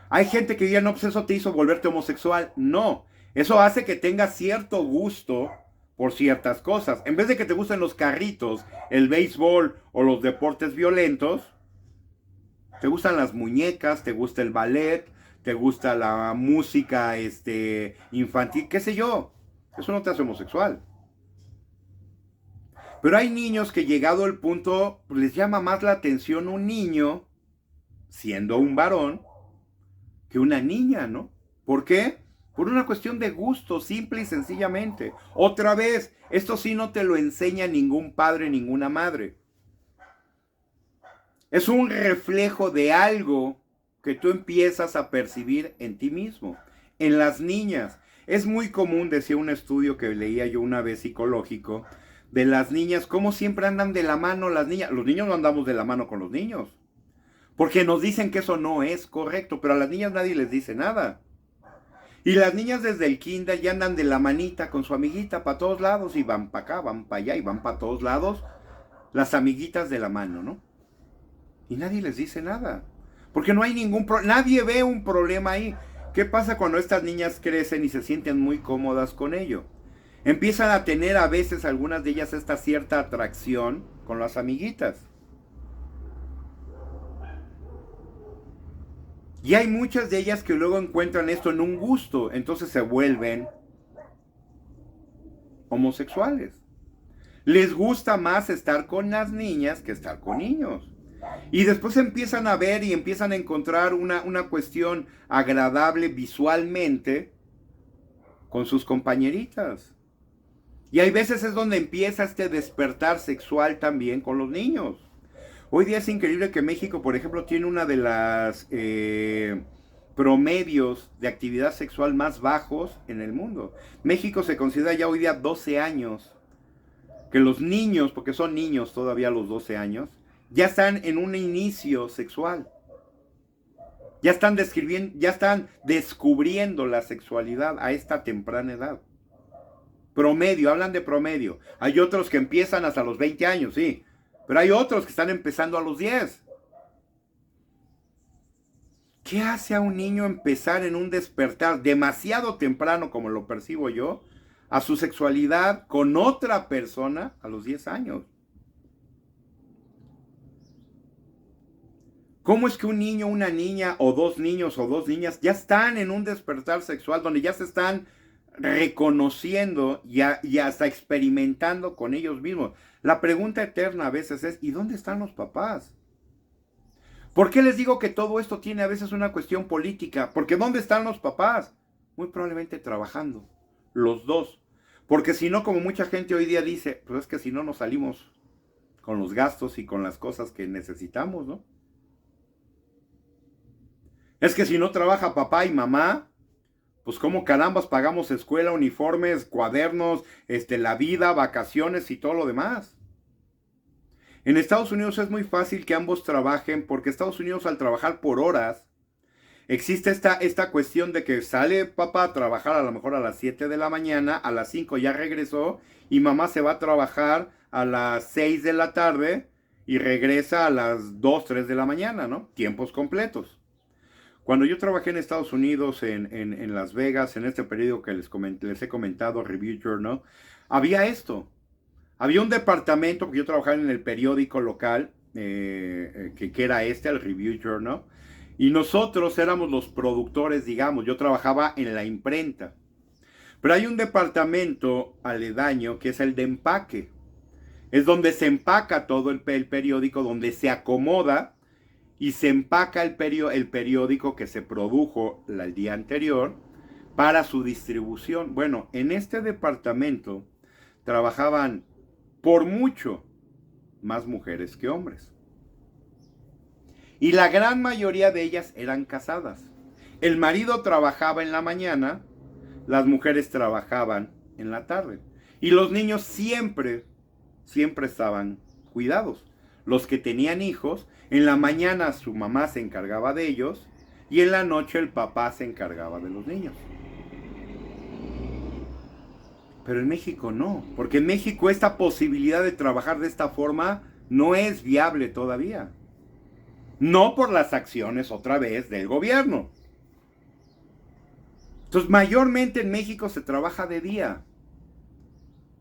Hay gente que diría, no, pues eso te hizo volverte homosexual. No, eso hace que tengas cierto gusto por ciertas cosas. En vez de que te gusten los carritos, el béisbol o los deportes violentos, te gustan las muñecas, te gusta el ballet, te gusta la música infantil, qué sé yo. Eso no te hace homosexual. Pero hay niños que, llegado el punto, pues les llama más la atención un niño, siendo un varón, que una niña, ¿no? ¿Por qué? Por una cuestión de gusto, simple y sencillamente. Otra vez, esto sí no te lo enseña ningún padre, ninguna madre. Es un reflejo de algo que tú empiezas a percibir en ti mismo. En las niñas. Es muy común, decía un estudio que leía yo una vez psicológico, de las niñas, cómo siempre andan de la mano las niñas. Los niños no andamos de la mano con los niños. Porque nos dicen que eso no es correcto, pero a las niñas nadie les dice nada. Y las niñas desde el kinder ya andan de la manita con su amiguita para todos lados y van para acá, van para allá y van para todos lados. Las amiguitas de la mano, ¿no? Y nadie les dice nada. Porque no hay ningún problema, nadie ve un problema ahí. ¿Qué pasa cuando estas niñas crecen y se sienten muy cómodas con ello? Empiezan a tener a veces algunas de ellas esta cierta atracción con las amiguitas. Y hay muchas de ellas que luego encuentran esto en un gusto, entonces se vuelven homosexuales. Les gusta más estar con las niñas que estar con niños. Y después empiezan a ver y empiezan a encontrar una cuestión agradable visualmente con sus compañeritas. Y hay veces es donde empieza este despertar sexual también con los niños. Hoy día es increíble que México, por ejemplo, tiene una de las promedios de actividad sexual más bajos en el mundo. México se considera ya hoy día 12 años, que los niños, porque son niños todavía a los 12 años, ya están en un inicio sexual. Ya están descubriendo la sexualidad a esta temprana edad. Promedio, hablan de promedio. Hay otros que empiezan hasta los 20 años, sí. Pero hay otros que están empezando a los 10. ¿Qué hace a un niño empezar en un despertar demasiado temprano, como lo percibo yo, a su sexualidad con otra persona a los 10 años? ¿Cómo es que un niño, una niña, o dos niños o dos niñas ya están en un despertar sexual donde ya se están reconociendo y hasta experimentando con ellos mismos? La pregunta eterna a veces es, ¿y dónde están los papás? ¿Por qué les digo que todo esto tiene a veces una cuestión política? Porque ¿dónde están los papás? Muy probablemente trabajando, los dos. Porque si no, como mucha gente hoy día dice, pues es que si no nos salimos con los gastos y con las cosas que necesitamos, ¿no? Es que si no trabaja papá y mamá, pues cómo carambas pagamos escuela, uniformes, cuadernos, la vida, vacaciones y todo lo demás. En Estados Unidos es muy fácil que ambos trabajen, porque Estados Unidos, al trabajar por horas, existe esta cuestión de que sale papá a trabajar a lo mejor a las 7 de la mañana, a las 5 ya regresó, y mamá se va a trabajar a las 6 de la tarde y regresa a las 2, 3 de la mañana, ¿no? Tiempos completos. Cuando yo trabajé en Estados Unidos, en Las Vegas, en este periódico que les he comentado, Review Journal, había esto. Había un departamento, porque yo trabajaba en el periódico local, que era el Review Journal, y nosotros éramos los productores, digamos. Yo trabajaba en la imprenta. Pero hay un departamento aledaño que es el de empaque. Es donde se empaca todo el periódico, donde se acomoda y se empaca el periódico que se produjo el día anterior para su distribución. Bueno, en este departamento trabajaban por mucho más mujeres que hombres. Y la gran mayoría de ellas eran casadas. El marido trabajaba en la mañana, las mujeres trabajaban en la tarde. Y los niños siempre estaban cuidados. Los que tenían hijos, en la mañana su mamá se encargaba de ellos y en la noche el papá se encargaba de los niños. Pero en México no, porque en México esta posibilidad de trabajar de esta forma no es viable todavía. No por las acciones otra vez del gobierno. Entonces mayormente en México se trabaja de día,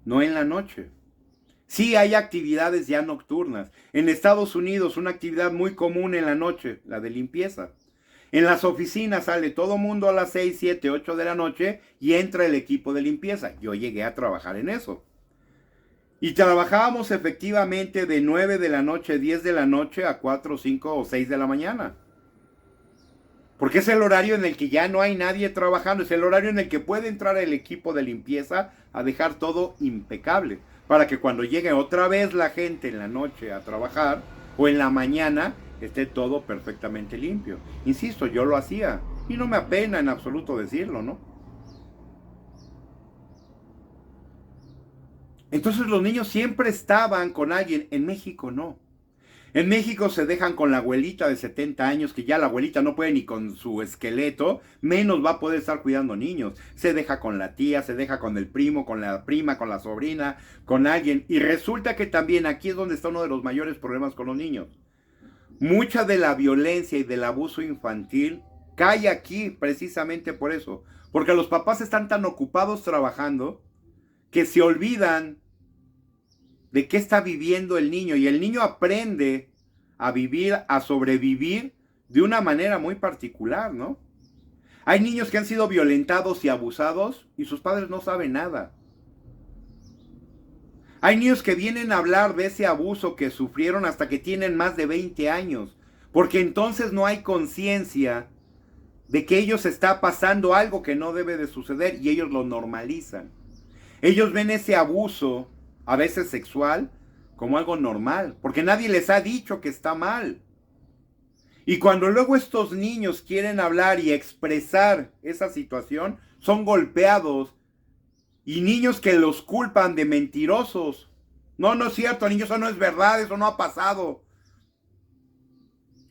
no en la noche. Sí hay actividades ya nocturnas. En Estados Unidos una actividad muy común en la noche, la de limpieza. En las oficinas sale todo mundo a las 6, 7, 8 de la noche y entra el equipo de limpieza. Yo llegué a trabajar en eso. Y trabajábamos efectivamente de 9 de la noche, 10 de la noche a 4, 5 o 6 de la mañana. Porque es el horario en el que ya no hay nadie trabajando. Es el horario en el que puede entrar el equipo de limpieza a dejar todo impecable. Para que cuando llegue otra vez la gente en la noche a trabajar o en la mañana esté todo perfectamente limpio. Insisto, yo lo hacía y no me apena en absoluto decirlo, ¿no? Entonces los niños siempre estaban con alguien. En México no. En México se dejan con la abuelita de 70 años, que ya la abuelita no puede ni con su esqueleto, menos va a poder estar cuidando niños. Se deja con la tía, se deja con el primo, con la prima, con la sobrina, con alguien. Y resulta que también aquí es donde está uno de los mayores problemas con los niños. Mucha de la violencia y del abuso infantil cae aquí precisamente por eso. Porque los papás están tan ocupados trabajando que se olvidan de qué está viviendo el niño. Y el niño aprende a vivir, a sobrevivir de una manera muy particular, ¿no? Hay niños que han sido violentados y abusados y sus padres no saben nada. Hay niños que vienen a hablar de ese abuso que sufrieron hasta que tienen más de 20 años. Porque entonces no hay conciencia de que ellos está pasando algo que no debe de suceder y ellos lo normalizan. Ellos ven ese abuso, a veces sexual, como algo normal, porque nadie les ha dicho que está mal. Y cuando luego estos niños quieren hablar y expresar esa situación, son golpeados. Y niños que los culpan de mentirosos. No, no es cierto, niños, eso no es verdad, eso no ha pasado.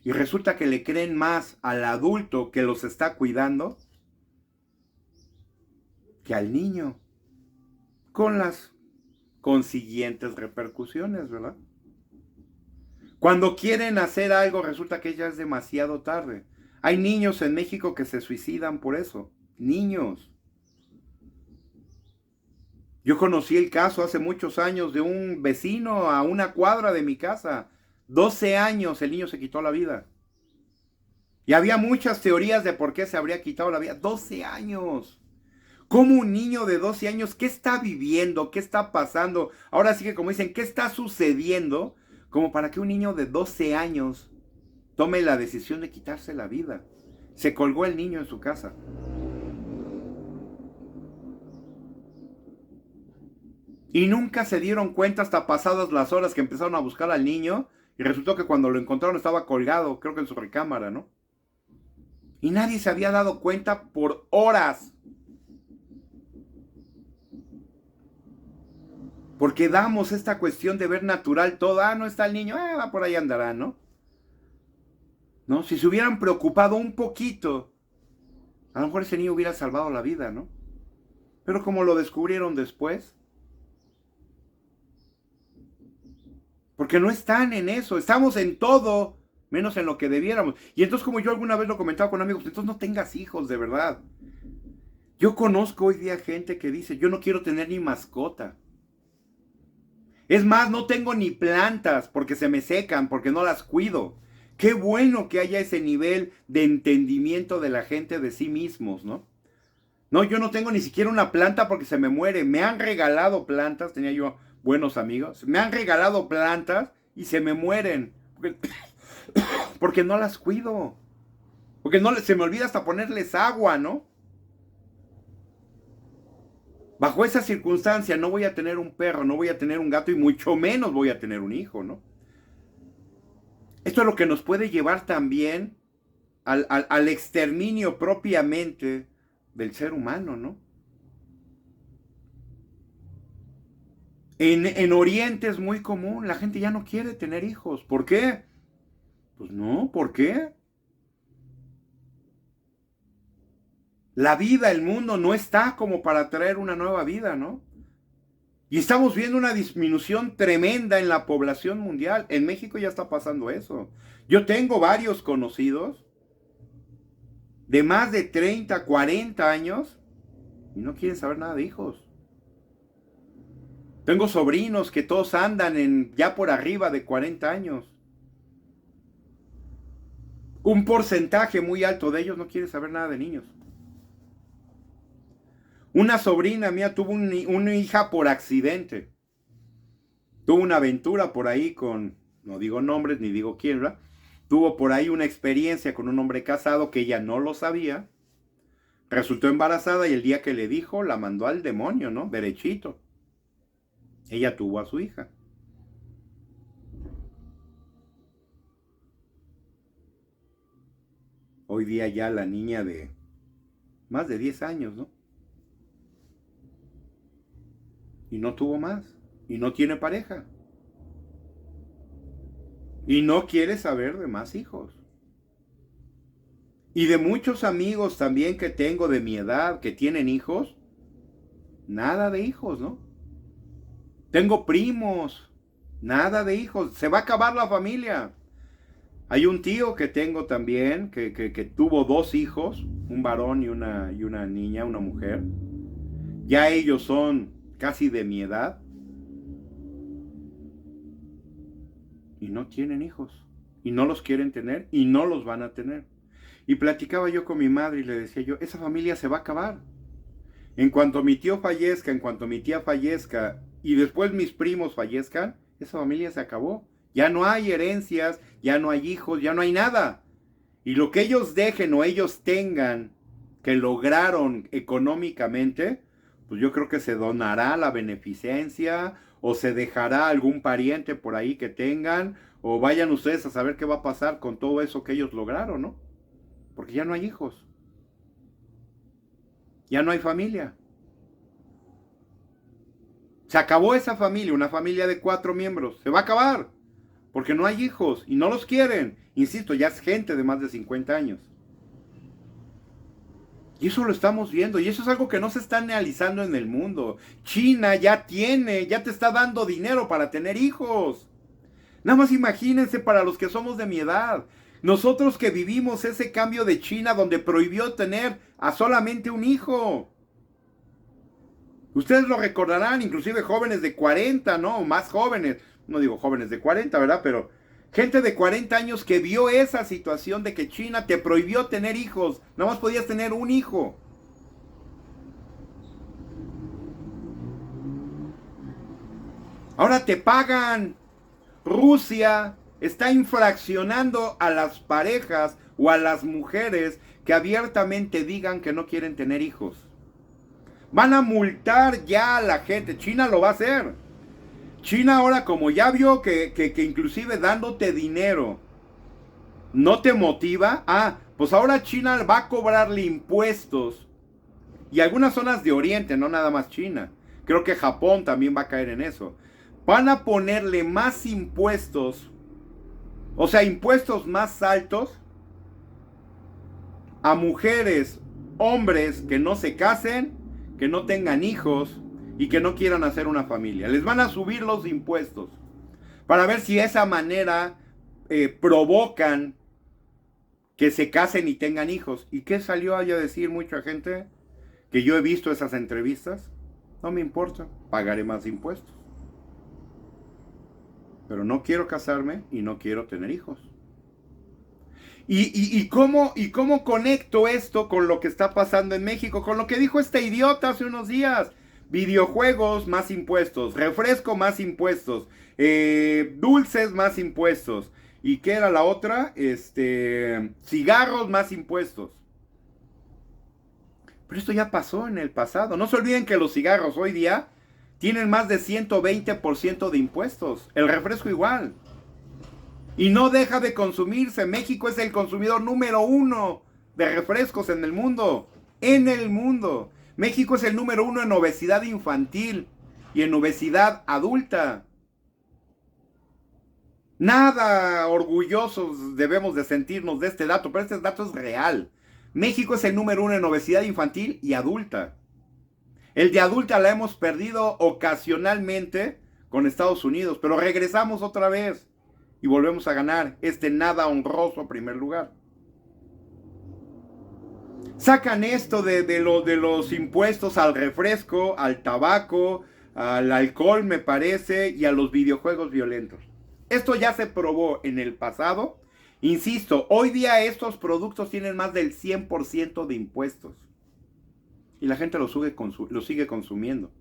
Y resulta que le creen más al adulto que los está cuidando que al niño. Con las consiguientes repercusiones, ¿verdad? Cuando quieren hacer algo, resulta que ya es demasiado tarde. Hay niños en México que se suicidan por eso. Niños. Yo conocí el caso hace muchos años de un vecino a una cuadra de mi casa. 12 años el niño se quitó la vida. Y había muchas teorías de por qué se habría quitado la vida. 12 años. ¿Cómo un niño de 12 años, qué está viviendo? ¿Qué está pasando? Ahora sí que como dicen, ¿qué está sucediendo? Como para que un niño de 12 años tome la decisión de quitarse la vida. Se colgó el niño en su casa. Y nunca se dieron cuenta hasta pasadas las horas que empezaron a buscar al niño. Y resultó que cuando lo encontraron estaba colgado, creo que en su recámara, ¿no? Y nadie se había dado cuenta por horas. Porque damos esta cuestión de ver natural todo. Ah, no está el niño, por ahí andará, ¿no? ¿No? Si se hubieran preocupado un poquito, a lo mejor ese niño hubiera salvado la vida, ¿no? Pero como lo descubrieron después, porque no están en eso, estamos en todo, menos en lo que debiéramos. Y entonces, como yo alguna vez lo comentaba con amigos, entonces no tengas hijos, de verdad. Yo conozco hoy día gente que dice, yo no quiero tener ni mascota. Es más, no tengo ni plantas porque se me secan, porque no las cuido. Qué bueno que haya ese nivel de entendimiento de la gente de sí mismos, ¿no? No, yo no tengo ni siquiera una planta porque se me muere. Me han regalado plantas, tenía yo buenos amigos. Me han regalado plantas y se me mueren. Porque no las cuido. Porque no, se me olvida hasta ponerles agua, ¿no? Bajo esa circunstancia no voy a tener un perro, no voy a tener un gato y mucho menos voy a tener un hijo, ¿no? Esto es lo que nos puede llevar también al exterminio propiamente del ser humano, ¿no? En Oriente es muy común, la gente ya no quiere tener hijos. ¿Por qué? Pues no, ¿por qué? La vida, el mundo no está como para traer una nueva vida, ¿no? Y estamos viendo una disminución tremenda en la población mundial. En México ya está pasando eso. Yo tengo varios conocidos de más de 30, 40 años y no quieren saber nada de hijos. Tengo sobrinos que todos andan ya por arriba de 40 años. Un porcentaje muy alto de ellos no quiere saber nada de niños. Una sobrina mía tuvo una hija por accidente. Tuvo una aventura por ahí con, no digo nombres ni digo quién, ¿verdad? Tuvo por ahí una experiencia con un hombre casado que ella no lo sabía. Resultó embarazada y el día que le dijo, la mandó al demonio, ¿no? Derechito. Ella tuvo a su hija. Hoy día ya la niña de más de 10 años, ¿no? Y no tuvo más. Y no tiene pareja. Y no quiere saber de más hijos. Y de muchos amigos también que tengo de mi edad que tienen hijos, nada de hijos, ¿no? Tengo primos, nada de hijos. Se va a acabar la familia. Hay un tío que tengo también que tuvo 2 hijos, un varón y una niña, una mujer. Ya ellos son casi de mi edad. Y no tienen hijos. Y no los quieren tener y no los van a tener. Y platicaba yo con mi madre y le decía yo, esa familia se va a acabar. En cuanto mi tío fallezca, en cuanto mi tía fallezca y después mis primos fallezcan, esa familia se acabó. Ya no hay herencias, ya no hay hijos, ya no hay nada. Y lo que ellos dejen o ellos tengan que lograron económicamente, pues yo creo que se donará a la beneficencia o se dejará a algún pariente por ahí que tengan, o vayan ustedes a saber qué va a pasar con todo eso que ellos lograron, ¿no? Porque ya no hay hijos. Ya no hay familia. Se acabó esa familia, una familia de 4 miembros. Se va a acabar. Porque no hay hijos y no los quieren. Insisto, ya es gente de más de 50 años. Y eso lo estamos viendo. Y eso es algo que no se está analizando en el mundo. China ya te está dando dinero para tener hijos. Nada más imagínense para los que somos de mi edad. Nosotros que vivimos ese cambio de China donde prohibió tener a solamente un hijo. Ustedes lo recordarán, inclusive jóvenes de 40, ¿no? O más jóvenes. No digo jóvenes de 40, ¿verdad? Pero gente de 40 años que vio esa situación de que China te prohibió tener hijos. Nada más podías tener un hijo. Ahora te pagan. Rusia está infraccionando a las parejas o a las mujeres que abiertamente digan que no quieren tener hijos. Van a multar ya a la gente. China lo va a hacer. China ahora, como ya vio que inclusive dándote dinero no te motiva, pues ahora China va a cobrarle impuestos. Y algunas zonas de Oriente, no nada más China. Creo que Japón también va a caer en eso. Van a ponerle más impuestos, o sea, impuestos más altos a mujeres, hombres que no se casen, que no tengan hijos y que no quieran hacer una familia. Les van a subir los impuestos para ver si de esa manera provocan que se casen y tengan hijos. ¿Y qué salió a decir mucha gente? Que yo he visto esas entrevistas. No me importa, pagaré más impuestos. Pero no quiero casarme y no quiero tener hijos. ¿Y cómo conecto esto con lo que está pasando en México? Con lo que dijo este idiota hace unos días. Videojuegos más impuestos, refresco más impuestos, dulces más impuestos. ¿Y qué era la otra? Cigarros más impuestos. Pero esto ya pasó en el pasado. No se olviden que los cigarros hoy día tienen más de 120% de impuestos. El refresco igual. Y no deja de consumirse. México es el consumidor número 1 de refrescos en el mundo. En el mundo. México es el número 1 en obesidad infantil y en obesidad adulta. Nada orgullosos debemos de sentirnos de este dato, pero este dato es real. México es el número 1 en obesidad infantil y adulta. El de adulta la hemos perdido ocasionalmente con Estados Unidos, pero regresamos otra vez y volvemos a ganar este nada honroso primer lugar. Sacan esto de los impuestos al refresco, al tabaco, al alcohol, me parece, y a los videojuegos violentos. Esto ya se probó en el pasado. Insisto, hoy día estos productos tienen más del 100% de impuestos. Y la gente lo sigue consumiendo.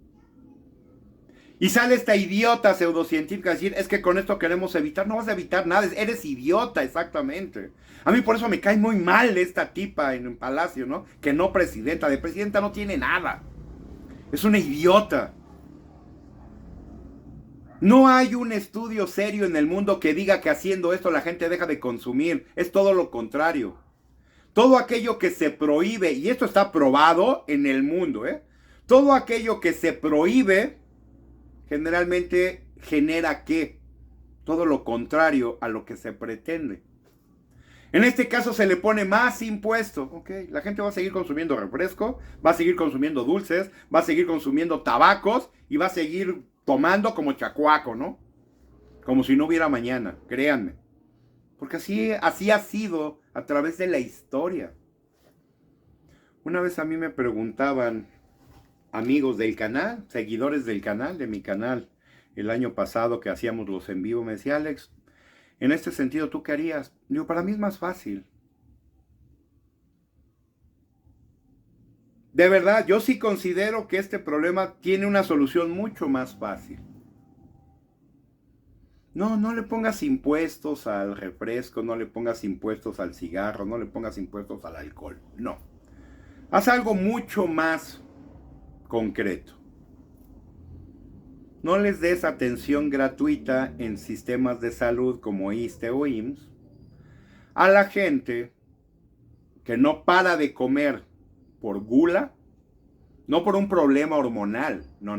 Y sale esta idiota pseudocientífica a decir, es que con esto queremos evitar. No vas a evitar nada, eres idiota, exactamente. A mí por eso me cae muy mal esta tipa en el Palacio, ¿no? Que no presidenta, de presidenta no tiene nada. Es una idiota. No hay un estudio serio en el mundo que diga que haciendo esto la gente deja de consumir. Es todo lo contrario. Todo aquello que se prohíbe, y esto está probado en el mundo, todo aquello que se prohíbe generalmente genera ¿qué? Todo lo contrario a lo que se pretende. En este caso se le pone más impuesto. Ok, la gente va a seguir consumiendo refresco, va a seguir consumiendo dulces, va a seguir consumiendo tabacos y va a seguir tomando como chacuaco, ¿no? Como si no hubiera mañana, créanme. Porque así ha sido a través de la historia. Una vez a mí me preguntaban amigos del canal, seguidores del canal, de mi canal, el año pasado que hacíamos los en vivo, me decía, Alex, en este sentido, ¿tú qué harías? Digo, para mí es más fácil. De verdad, yo sí considero que este problema tiene una solución mucho más fácil. No le pongas impuestos al refresco, no le pongas impuestos al cigarro, no le pongas impuestos al alcohol. No. Haz algo mucho más concreto. No les des atención gratuita en sistemas de salud como ISSSTE o IMSS a la gente que no para de comer por gula, no por un problema hormonal. No.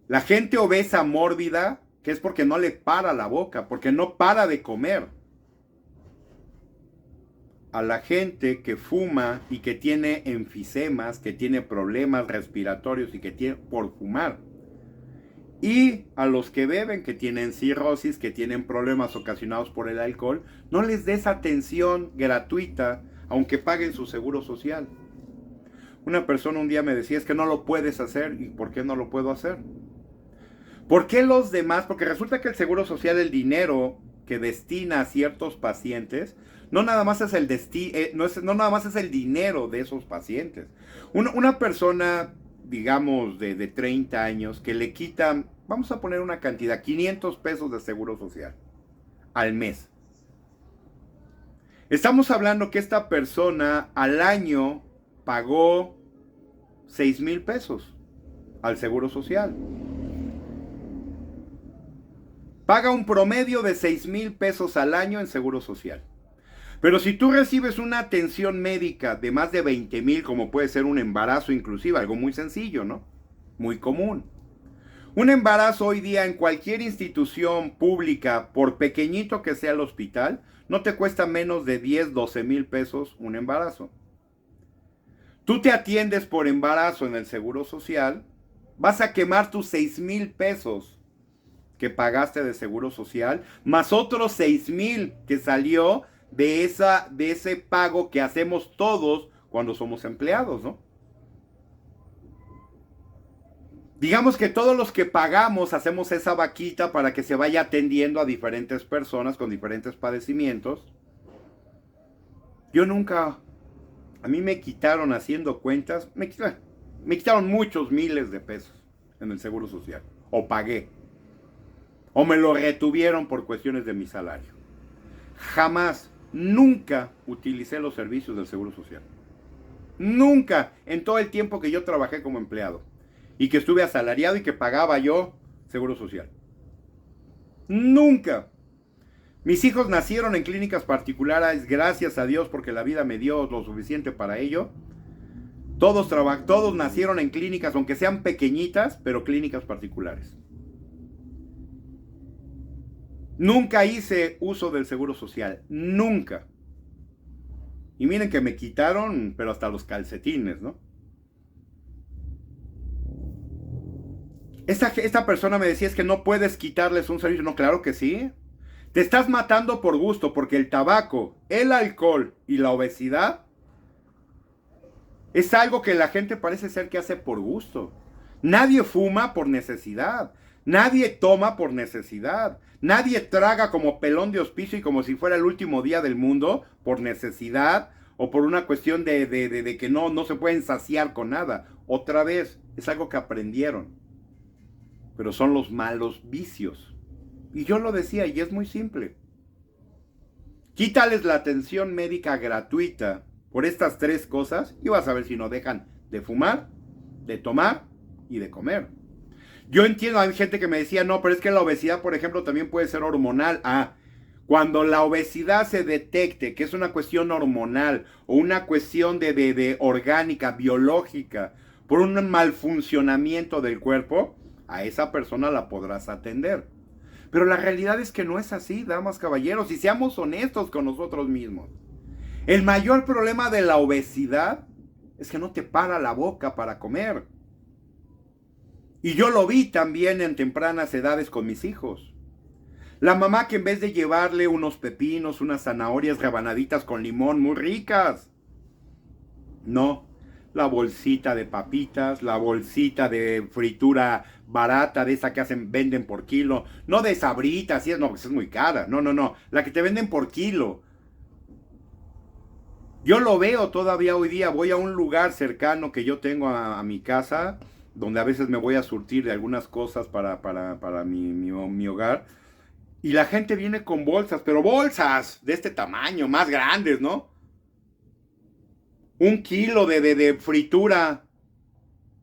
La gente obesa mórbida, que es porque no le para la boca, porque no para de comer. A la gente que fuma y que tiene enfisemas, que tiene problemas respiratorios y que tiene por fumar. Y a los que beben, que tienen cirrosis, que tienen problemas ocasionados por el alcohol, no les des atención gratuita, aunque paguen su seguro social. Una persona un día me decía, es que no lo puedes hacer. ¿Y por qué no lo puedo hacer? ¿Por qué los demás? Porque resulta que el seguro social, el dinero que destina a ciertos pacientes, no nada más es no nada más es el dinero de esos pacientes. Una persona, digamos, de 30 años, que le quitan, vamos a poner una cantidad, 500 pesos de seguro social al mes. Estamos hablando que esta persona al año pagó 6,000 pesos al seguro social. Paga un promedio de 6,000 pesos al año en seguro social. Pero si tú recibes una atención médica de más de 20,000, como puede ser un embarazo inclusive, algo muy sencillo, ¿no? Muy común. Un embarazo hoy día en cualquier institución pública, por pequeñito que sea el hospital, no te cuesta menos de 10, 12,000 pesos un embarazo. Tú te atiendes por embarazo en el seguro social, vas a quemar tus 6,000 pesos que pagaste de seguro social, más otros 6,000 que salió de ese pago que hacemos todos cuando somos empleados, ¿no? Digamos que todos los que pagamos hacemos esa vaquita para que se vaya atendiendo a diferentes personas con diferentes padecimientos. Yo nunca, a mí me quitaron haciendo cuentas, me quitaron muchos miles de pesos en el Seguro Social. O pagué. O me lo retuvieron por cuestiones de mi salario. Jamás, nunca utilicé los servicios del Seguro Social. Nunca, en todo el tiempo que yo trabajé como empleado. Y que estuve asalariado y que pagaba yo Seguro Social. Nunca. Mis hijos nacieron en clínicas particulares, gracias a Dios, porque la vida me dio lo suficiente para ello. Todos nacieron en clínicas, aunque sean pequeñitas, pero clínicas particulares. Nunca hice uso del Seguro Social, nunca. Y miren que me quitaron, pero hasta los calcetines, ¿no? Esta persona me decía, es que no puedes quitarles un servicio. No, claro que sí. Te estás matando por gusto, porque el tabaco, el alcohol y la obesidad es algo que la gente parece ser que hace por gusto. Nadie fuma por necesidad. Nadie toma por necesidad. Nadie traga como pelón de hospicio y como si fuera el último día del mundo por necesidad o por una cuestión de que no se pueden saciar con nada. Otra vez, es algo que aprendieron. Pero son los malos vicios. Y yo lo decía, y es muy simple. Quítales la atención médica gratuita por estas tres cosas y vas a ver si no dejan de fumar, de tomar y de comer. Yo entiendo, hay gente que me decía, no, pero es que la obesidad, por ejemplo, también puede ser hormonal. Cuando la obesidad se detecte que es una cuestión hormonal o una cuestión de orgánica, biológica, por un mal funcionamiento del cuerpo, a esa persona la podrás atender. Pero la realidad es que no es así, damas, caballeros, y seamos honestos con nosotros mismos. El mayor problema de la obesidad es que no te para la boca para comer. Y yo lo vi también en tempranas edades con mis hijos. La mamá que en vez de llevarle unos pepinos, unas zanahorias rebanaditas con limón muy ricas, no, la bolsita de papitas, la bolsita de fritura barata, de esa que venden por kilo, no de Sabritas, no, pues es muy cara, no, la que te venden por kilo. Yo lo veo todavía hoy día, voy a un lugar cercano que yo tengo a mi casa, donde a veces me voy a surtir de algunas cosas para mi hogar, y la gente viene con bolsas, pero bolsas de este tamaño, más grandes, ¿no? 1 kilo de fritura,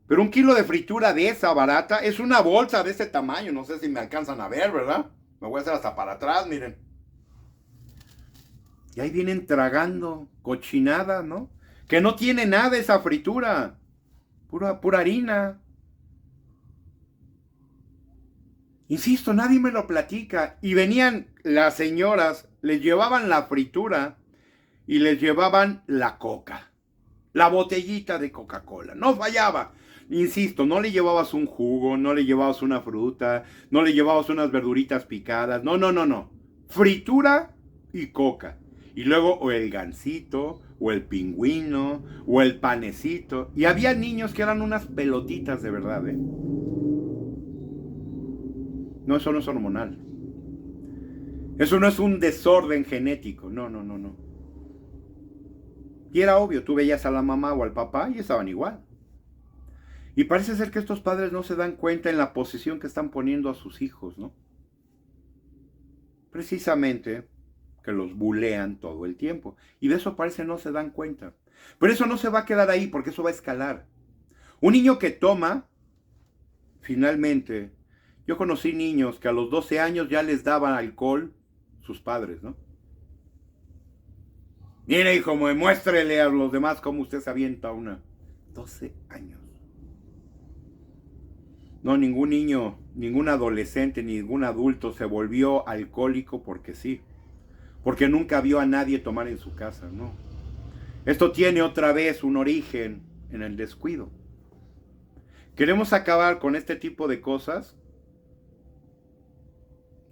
pero 1 kilo de fritura de esa barata es una bolsa de este tamaño, no sé si me alcanzan a ver, ¿verdad? Me voy a hacer hasta para atrás, miren. Y ahí vienen tragando cochinada, ¿no? Que no tiene nada esa fritura. Pura harina. Insisto, nadie me lo platica. Y venían las señoras, les llevaban la fritura y les llevaban la coca. La botellita de Coca-Cola. No fallaba. Insisto, no le llevabas un jugo, no le llevabas una fruta, no le llevabas unas verduritas picadas. No. Fritura y coca. Y luego o el gansito, o el pingüino, o el panecito. Y había niños que eran unas pelotitas de verdad, ¿eh? No, eso no es hormonal. Eso no es un desorden genético. No. Y era obvio, tú veías a la mamá o al papá y estaban igual. Y parece ser que estos padres no se dan cuenta en la posición que están poniendo a sus hijos, ¿no? Precisamente que los bulean todo el tiempo. Y de eso parece no se dan cuenta. Pero eso no se va a quedar ahí porque eso va a escalar. Un niño que toma, finalmente, yo conocí niños que a los 12 años ya les daban alcohol sus padres, ¿no? Mire, hijo, muéstrele a los demás cómo usted se avienta una. 12 años. No, ningún niño, ningún adolescente, ningún adulto se volvió alcohólico porque sí. Porque nunca vio a nadie tomar en su casa, no. Esto tiene otra vez un origen en el descuido. ¿Queremos acabar con este tipo de cosas?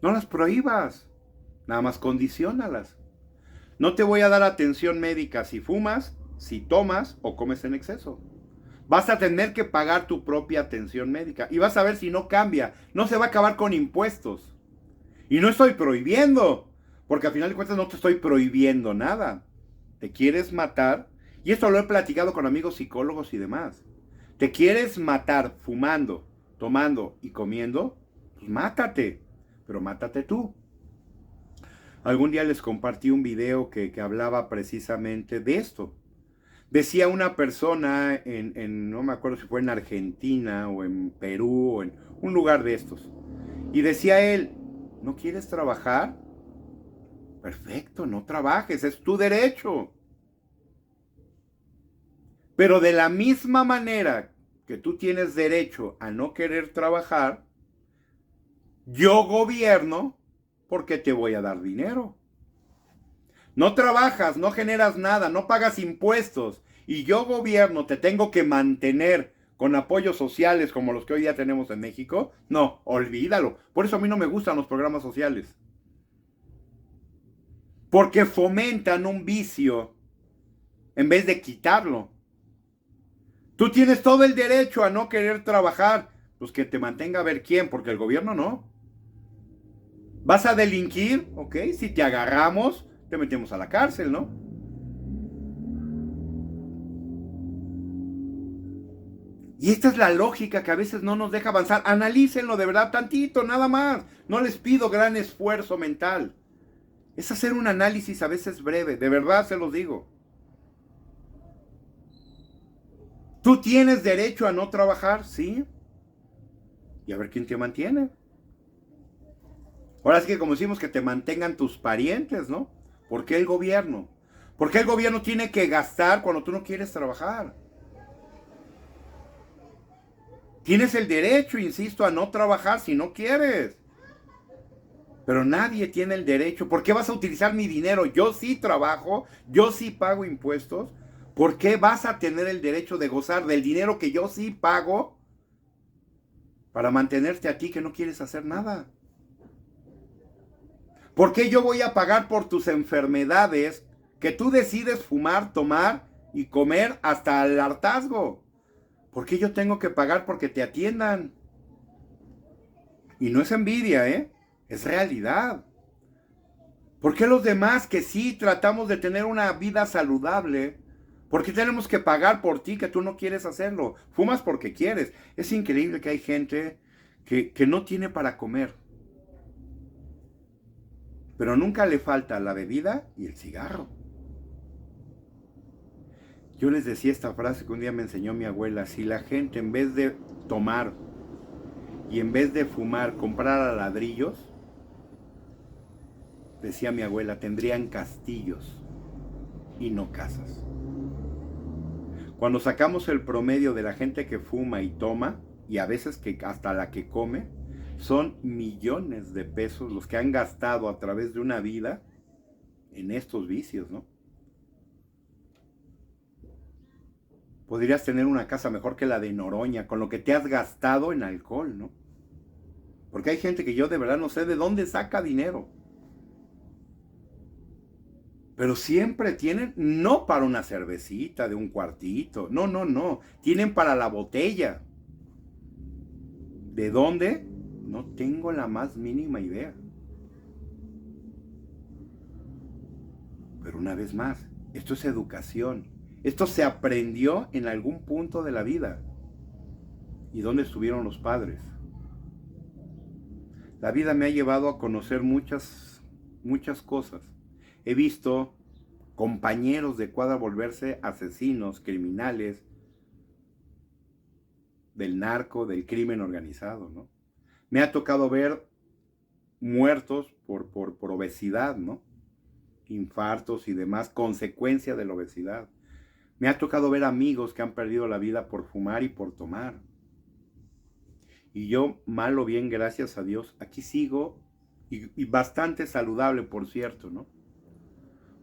No las prohíbas, nada más condiciónalas. No te voy a dar atención médica si fumas, si tomas o comes en exceso. Vas a tener que pagar tu propia atención médica y vas a ver si no cambia. No se va a acabar con impuestos. Y no estoy prohibiendo, porque al final de cuentas no te estoy prohibiendo nada. ¿Te quieres matar? Y esto lo he platicado con amigos psicólogos y demás. ¿Te quieres matar fumando, tomando y comiendo? Pues mátate, pero mátate tú. Algún día les compartí un video que hablaba precisamente de esto. Decía una persona no me acuerdo si fue en Argentina o en Perú o en un lugar de estos. Y decía él, ¿no quieres trabajar? Perfecto, no trabajes, es tu derecho. Pero de la misma manera que tú tienes derecho a no querer trabajar, yo gobierno porque te voy a dar dinero. No trabajas, no generas nada, no pagas impuestos y yo gobierno, te tengo que mantener con apoyos sociales como los que hoy día tenemos en México. No, olvídalo. Por eso a mí no me gustan los programas sociales. Porque fomentan un vicio en vez de quitarlo. Tú tienes todo el derecho a no querer trabajar, pues que te mantenga a ver quién, porque el gobierno no. ¿Vas a delinquir? Ok, si te agarramos, te metemos a la cárcel, ¿no? Y esta es la lógica que a veces no nos deja avanzar. Analícenlo de verdad tantito, nada más. No les pido gran esfuerzo mental. Es hacer un análisis a veces breve, de verdad se los digo. ¿Tú tienes derecho a no trabajar? Sí. Y a ver quién te mantiene. Ahora sí que como decimos, que te mantengan tus parientes, ¿no? ¿Por qué el gobierno? ¿Por qué el gobierno tiene que gastar cuando tú no quieres trabajar? Tienes el derecho, insisto, a no trabajar si no quieres. Pero nadie tiene el derecho. ¿Por qué vas a utilizar mi dinero? Yo sí trabajo, yo sí pago impuestos. ¿Por qué vas a tener el derecho de gozar del dinero que yo sí pago para mantenerte a ti que no quieres hacer nada? ¿Por qué yo voy a pagar por tus enfermedades que tú decides fumar, tomar y comer hasta el hartazgo? ¿Por qué yo tengo que pagar porque te atiendan? Y no es envidia, es realidad. ¿Por qué los demás que sí tratamos de tener una vida saludable, por qué tenemos que pagar por ti que tú no quieres hacerlo? Fumas porque quieres. Es increíble que hay gente que no tiene para comer, pero nunca le falta la bebida y el cigarro. Yo les decía esta frase que un día me enseñó mi abuela: si la gente en vez de tomar y en vez de fumar comprara ladrillos, decía mi abuela, tendrían castillos y no casas. Cuando sacamos el promedio de la gente que fuma y toma, y a veces que hasta la que come, son millones de pesos los que han gastado a través de una vida en estos vicios, ¿no? Podrías tener una casa mejor que la de Noroña con lo que te has gastado en alcohol, ¿no? Porque hay gente que yo de verdad no sé de dónde saca dinero. Pero siempre tienen, no para una cervecita de un cuartito, no, tienen para la botella. ¿De dónde? No tengo la más mínima idea. Pero una vez más, esto es educación. Esto se aprendió en algún punto de la vida. ¿Y dónde estuvieron los padres? La vida me ha llevado a conocer muchas cosas. He visto compañeros de cuadra volverse asesinos, criminales, del narco, del crimen organizado, ¿no? Me ha tocado ver muertos por obesidad, ¿no? Infartos y demás, consecuencia de la obesidad. Me ha tocado ver amigos que han perdido la vida por fumar y por tomar. Y yo, mal o bien, gracias a Dios, aquí sigo, y bastante saludable, por cierto, ¿no?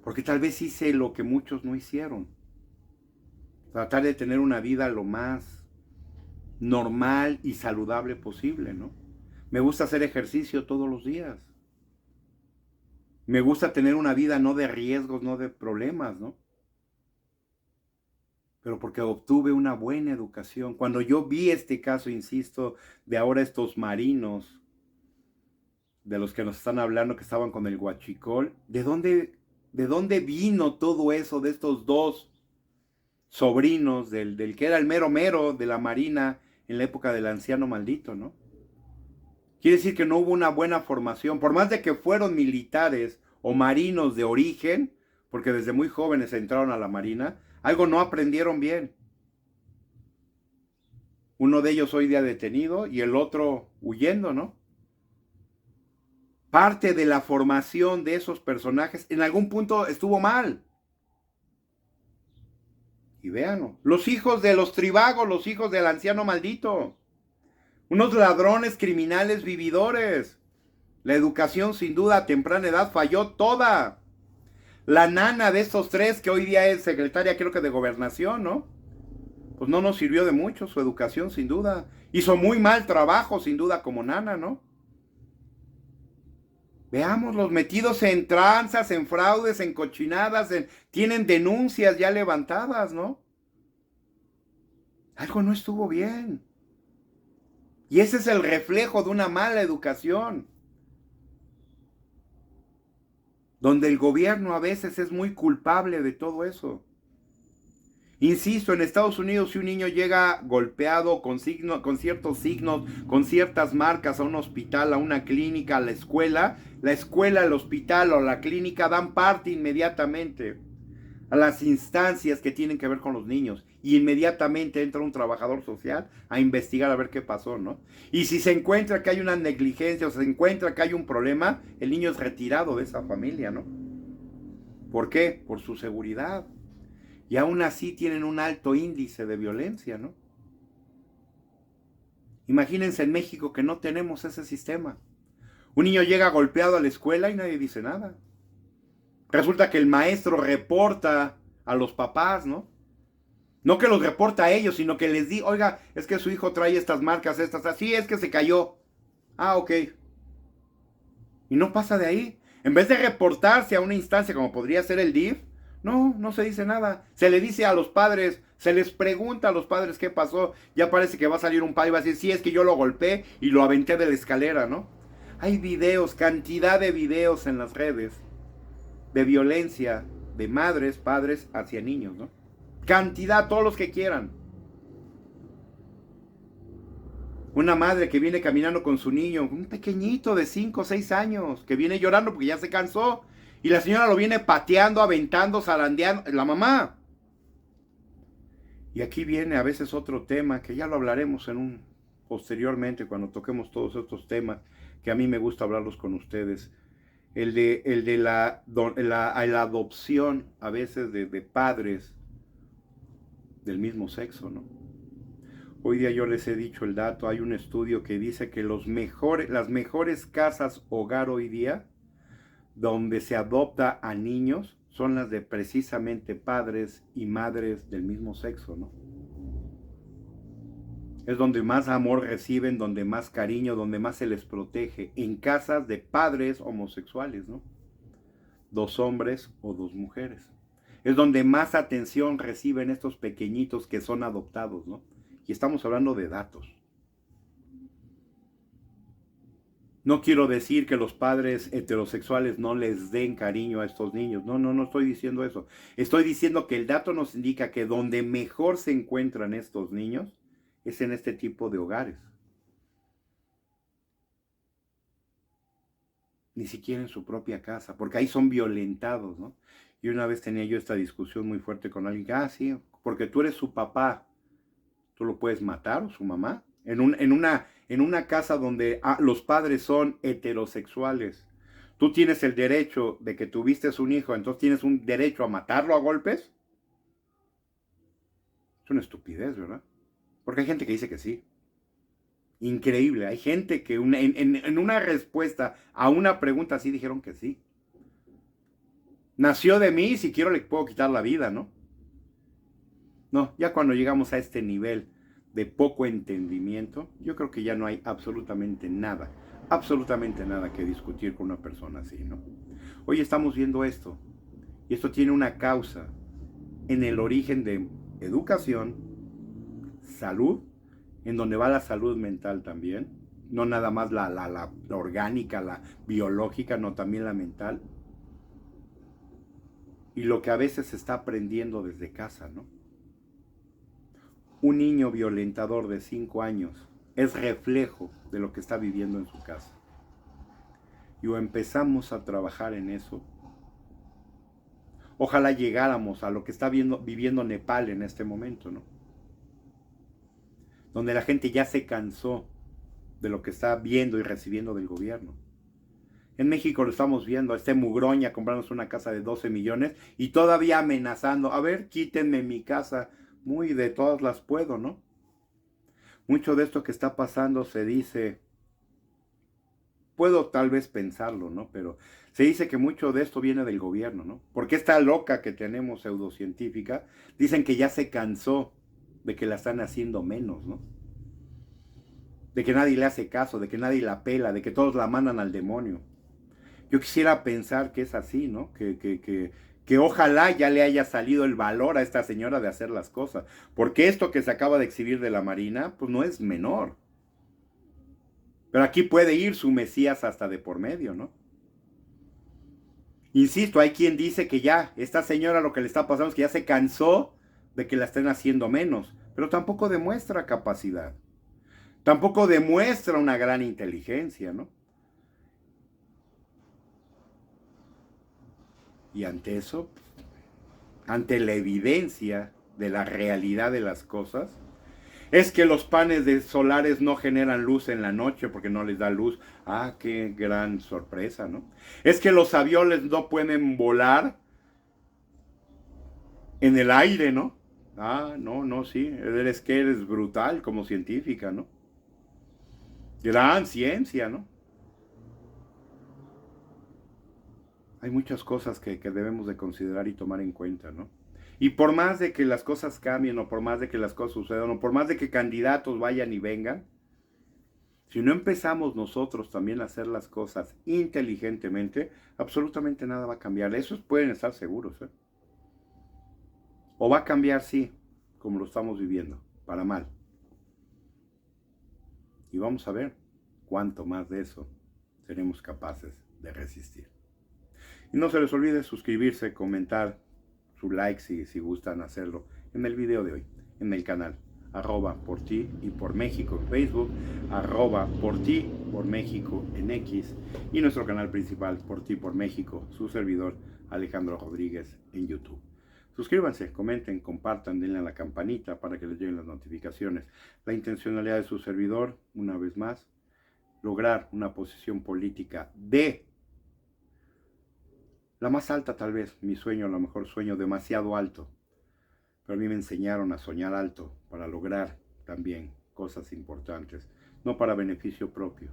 Porque tal vez hice lo que muchos no hicieron. Tratar de tener una vida lo más normal y saludable posible, ¿no? Me gusta hacer ejercicio todos los días. Me gusta tener una vida no de riesgos, no de problemas, ¿no? Pero porque obtuve una buena educación. Cuando yo vi este caso, insisto, de ahora estos marinos, de los que nos están hablando, que estaban con el huachicol, ¿de dónde ¿De dónde vino todo eso de estos dos sobrinos del que era el mero mero de la Marina en la época del anciano maldito, ¿no? Quiere decir que no hubo una buena formación, por más de que fueron militares o marinos de origen, porque desde muy jóvenes entraron a la Marina, algo no aprendieron bien. Uno de ellos hoy día detenido y el otro huyendo, ¿no? Parte de la formación de esos personajes en algún punto estuvo mal. Y véanlo, los hijos de los tribagos, los hijos del anciano maldito, unos ladrones, criminales, vividores. La educación sin duda a temprana edad falló toda. La nana de estos tres, que hoy día es secretaria creo que de gobernación, ¿no? Pues no nos sirvió de mucho su educación sin duda. Hizo muy mal trabajo sin duda como nana, ¿no? Veamos los metidos en tranzas, en fraudes, en cochinadas, tienen denuncias ya levantadas, ¿no? Algo no estuvo bien. Y ese es el reflejo de una mala educación, donde el gobierno a veces es muy culpable de todo eso. Insisto, en Estados Unidos, si un niño llega golpeado con ciertos signos, con ciertas marcas a un hospital, a una clínica, a la escuela, el hospital o la clínica dan parte inmediatamente a las instancias que tienen que ver con los niños. Y inmediatamente entra un trabajador social a investigar a ver qué pasó, ¿no? Y si se encuentra que hay una negligencia o se encuentra que hay un problema, el niño es retirado de esa familia, ¿no? ¿Por qué? Por su seguridad. Y aún así tienen un alto índice de violencia, ¿no? Imagínense en México que no tenemos ese sistema. Un niño llega golpeado a la escuela y nadie dice nada. Resulta que el maestro reporta a los papás, ¿no? No que los reporta a ellos, sino que les dice, oiga, es que su hijo trae estas marcas, estas, así es que se cayó. Ah, ok. Y no pasa de ahí. En vez de reportarse a una instancia como podría ser el DIF, no se dice nada. Se le dice a los padres, se les pregunta a los padres qué pasó. Ya parece que va a salir un padre y va a decir, sí, es que yo lo golpeé y lo aventé de la escalera, ¿no? Hay videos, cantidad de videos en las redes de violencia de madres, padres hacia niños, ¿no? Cantidad, todos los que quieran. Una madre que viene caminando con su niño, un pequeñito de 5 o 6 años, que viene llorando porque ya se cansó. Y la señora lo viene pateando, aventando, zarandeando. La mamá. Y aquí viene a veces otro tema, que ya lo hablaremos posteriormente, cuando toquemos todos estos temas, que a mí me gusta hablarlos con ustedes. El de la adopción a veces de padres del mismo sexo, ¿no? Hoy día yo les he dicho el dato, hay un estudio que dice que las mejores casas hogar hoy día, donde se adopta a niños, son las de precisamente padres y madres del mismo sexo, ¿no? Es donde más amor reciben, donde más cariño, donde más se les protege, en casas de padres homosexuales, ¿no? 2 hombres o 2 mujeres. Es donde más atención reciben estos pequeñitos que son adoptados, ¿no? Y estamos hablando de datos. No quiero decir que los padres heterosexuales no les den cariño a estos niños. No estoy diciendo eso. Estoy diciendo que el dato nos indica que donde mejor se encuentran estos niños es en este tipo de hogares. Ni siquiera en su propia casa, porque ahí son violentados, ¿no? Y una vez tenía yo esta discusión muy fuerte con alguien, sí, porque tú eres su papá, ¿tú lo puedes matar o su mamá? En una casa donde los padres son heterosexuales, ¿tú tienes el derecho de que tuviste un hijo, entonces tienes un derecho a matarlo a golpes? Es una estupidez, ¿verdad? Porque hay gente que dice que sí. Increíble, hay gente que en una respuesta a una pregunta así dijeron que sí. Nació de mí, si quiero le puedo quitar la vida, ¿no? No, ya cuando llegamos a este nivel de poco entendimiento, yo creo que ya no hay absolutamente nada que discutir con una persona así, ¿no? Hoy estamos viendo esto, y esto tiene una causa en el origen de educación, salud, en donde va la salud mental también, no nada más la orgánica, la biológica, no, también la mental. y lo que a veces se está aprendiendo desde casa, ¿no? Un niño violentador de 5 años es reflejo de lo que está viviendo en su casa. Y o empezamos a trabajar en eso, ojalá llegáramos a lo que está viviendo Nepal en este momento, ¿no? Donde la gente ya se cansó de lo que está viendo y recibiendo del gobierno. En México lo estamos viendo, a este Mugroña comprándose una casa de 12 millones y todavía amenazando, a ver, quítenme mi casa, muy de todas las puedo, ¿no? Mucho de esto que está pasando se dice, puedo tal vez pensarlo, ¿no? Pero se dice que mucho de esto viene del gobierno, ¿no? Porque esta loca que tenemos pseudocientífica, dicen que ya se cansó de que la están haciendo menos, ¿no? De que nadie le hace caso, de que nadie la pela, de que todos la mandan al demonio. Yo quisiera pensar que es así, ¿no? Que ojalá ya le haya salido el valor a esta señora de hacer las cosas. Porque esto que se acaba de exhibir de la Marina, pues no es menor. Pero aquí puede ir su Mesías hasta de por medio, ¿no? Insisto, hay quien dice que ya, esta señora lo que le está pasando es que ya se cansó de que la estén haciendo menos. Pero tampoco demuestra capacidad. Tampoco demuestra una gran inteligencia, ¿no? Y ante eso, ante la evidencia de la realidad de las cosas, es que los paneles solares no generan luz en la noche porque no les da luz. Ah, qué gran sorpresa, ¿no? Es que los aviones no pueden volar en el aire, ¿no? Ah, no, sí, eres brutal como científica, ¿no? Gran ciencia, ¿no? Hay muchas cosas que debemos de considerar y tomar en cuenta, ¿no? Y por más de que las cosas cambien, o por más de que las cosas sucedan, o por más de que candidatos vayan y vengan, si no empezamos nosotros también a hacer las cosas inteligentemente, absolutamente nada va a cambiar. Esos pueden estar seguros, ¿eh? O va a cambiar, sí, como lo estamos viviendo, para mal. Y vamos a ver cuánto más de eso seremos capaces de resistir. Y no se les olvide suscribirse, comentar, su like si gustan hacerlo en el video de hoy, en el canal @por ti y por México en Facebook, @por ti por México en X y nuestro canal principal Por ti por México, su servidor Alejandro Rodríguez en YouTube. Suscríbanse, comenten, compartan, denle a la campanita para que les lleguen las notificaciones. La intencionalidad de su servidor, una vez más, lograr una posición política de la más alta tal vez, mi sueño, a lo mejor sueño demasiado alto, pero a mí me enseñaron a soñar alto para lograr también cosas importantes, no para beneficio propio.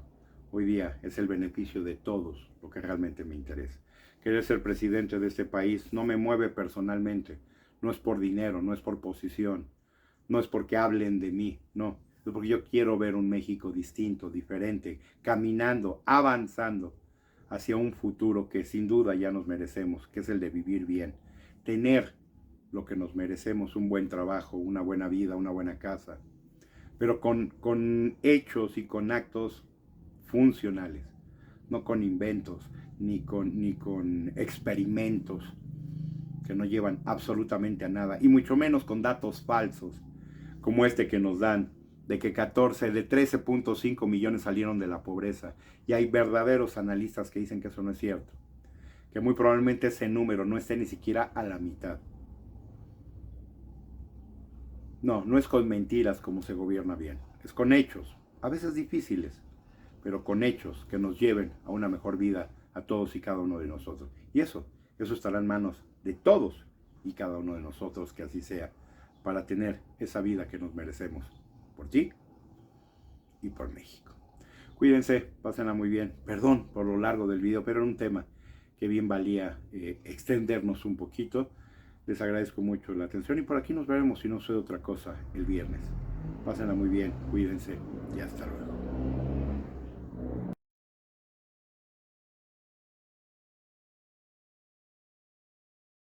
Hoy día es el beneficio de todos lo que realmente me interesa. Querer ser presidente de este país no me mueve personalmente, no es por dinero, no es por posición, no es porque hablen de mí, no, es porque yo quiero ver un México distinto, diferente, caminando, avanzando hacia un futuro que sin duda ya nos merecemos, que es el de vivir bien, tener lo que nos merecemos, un buen trabajo, una buena vida, una buena casa, pero con hechos y con actos funcionales, no con inventos, ni con experimentos que no llevan absolutamente a nada, y mucho menos con datos falsos, como este que nos dan, de que 13.5 millones salieron de la pobreza, y hay verdaderos analistas que dicen que eso no es cierto, que muy probablemente ese número no esté ni siquiera a la mitad. No es con mentiras como se gobierna bien, es con hechos, a veces difíciles, pero con hechos que nos lleven a una mejor vida a todos y cada uno de nosotros. Y eso estará en manos de todos y cada uno de nosotros, que así sea, para tener esa vida que nos merecemos, por ti y por México. Cuídense, pásenla muy bien. Perdón por lo largo del video, pero era un tema que bien valía extendernos un poquito. Les agradezco mucho la atención y por aquí nos veremos, si no sucede otra cosa, el viernes. Pásenla muy bien, cuídense y hasta luego.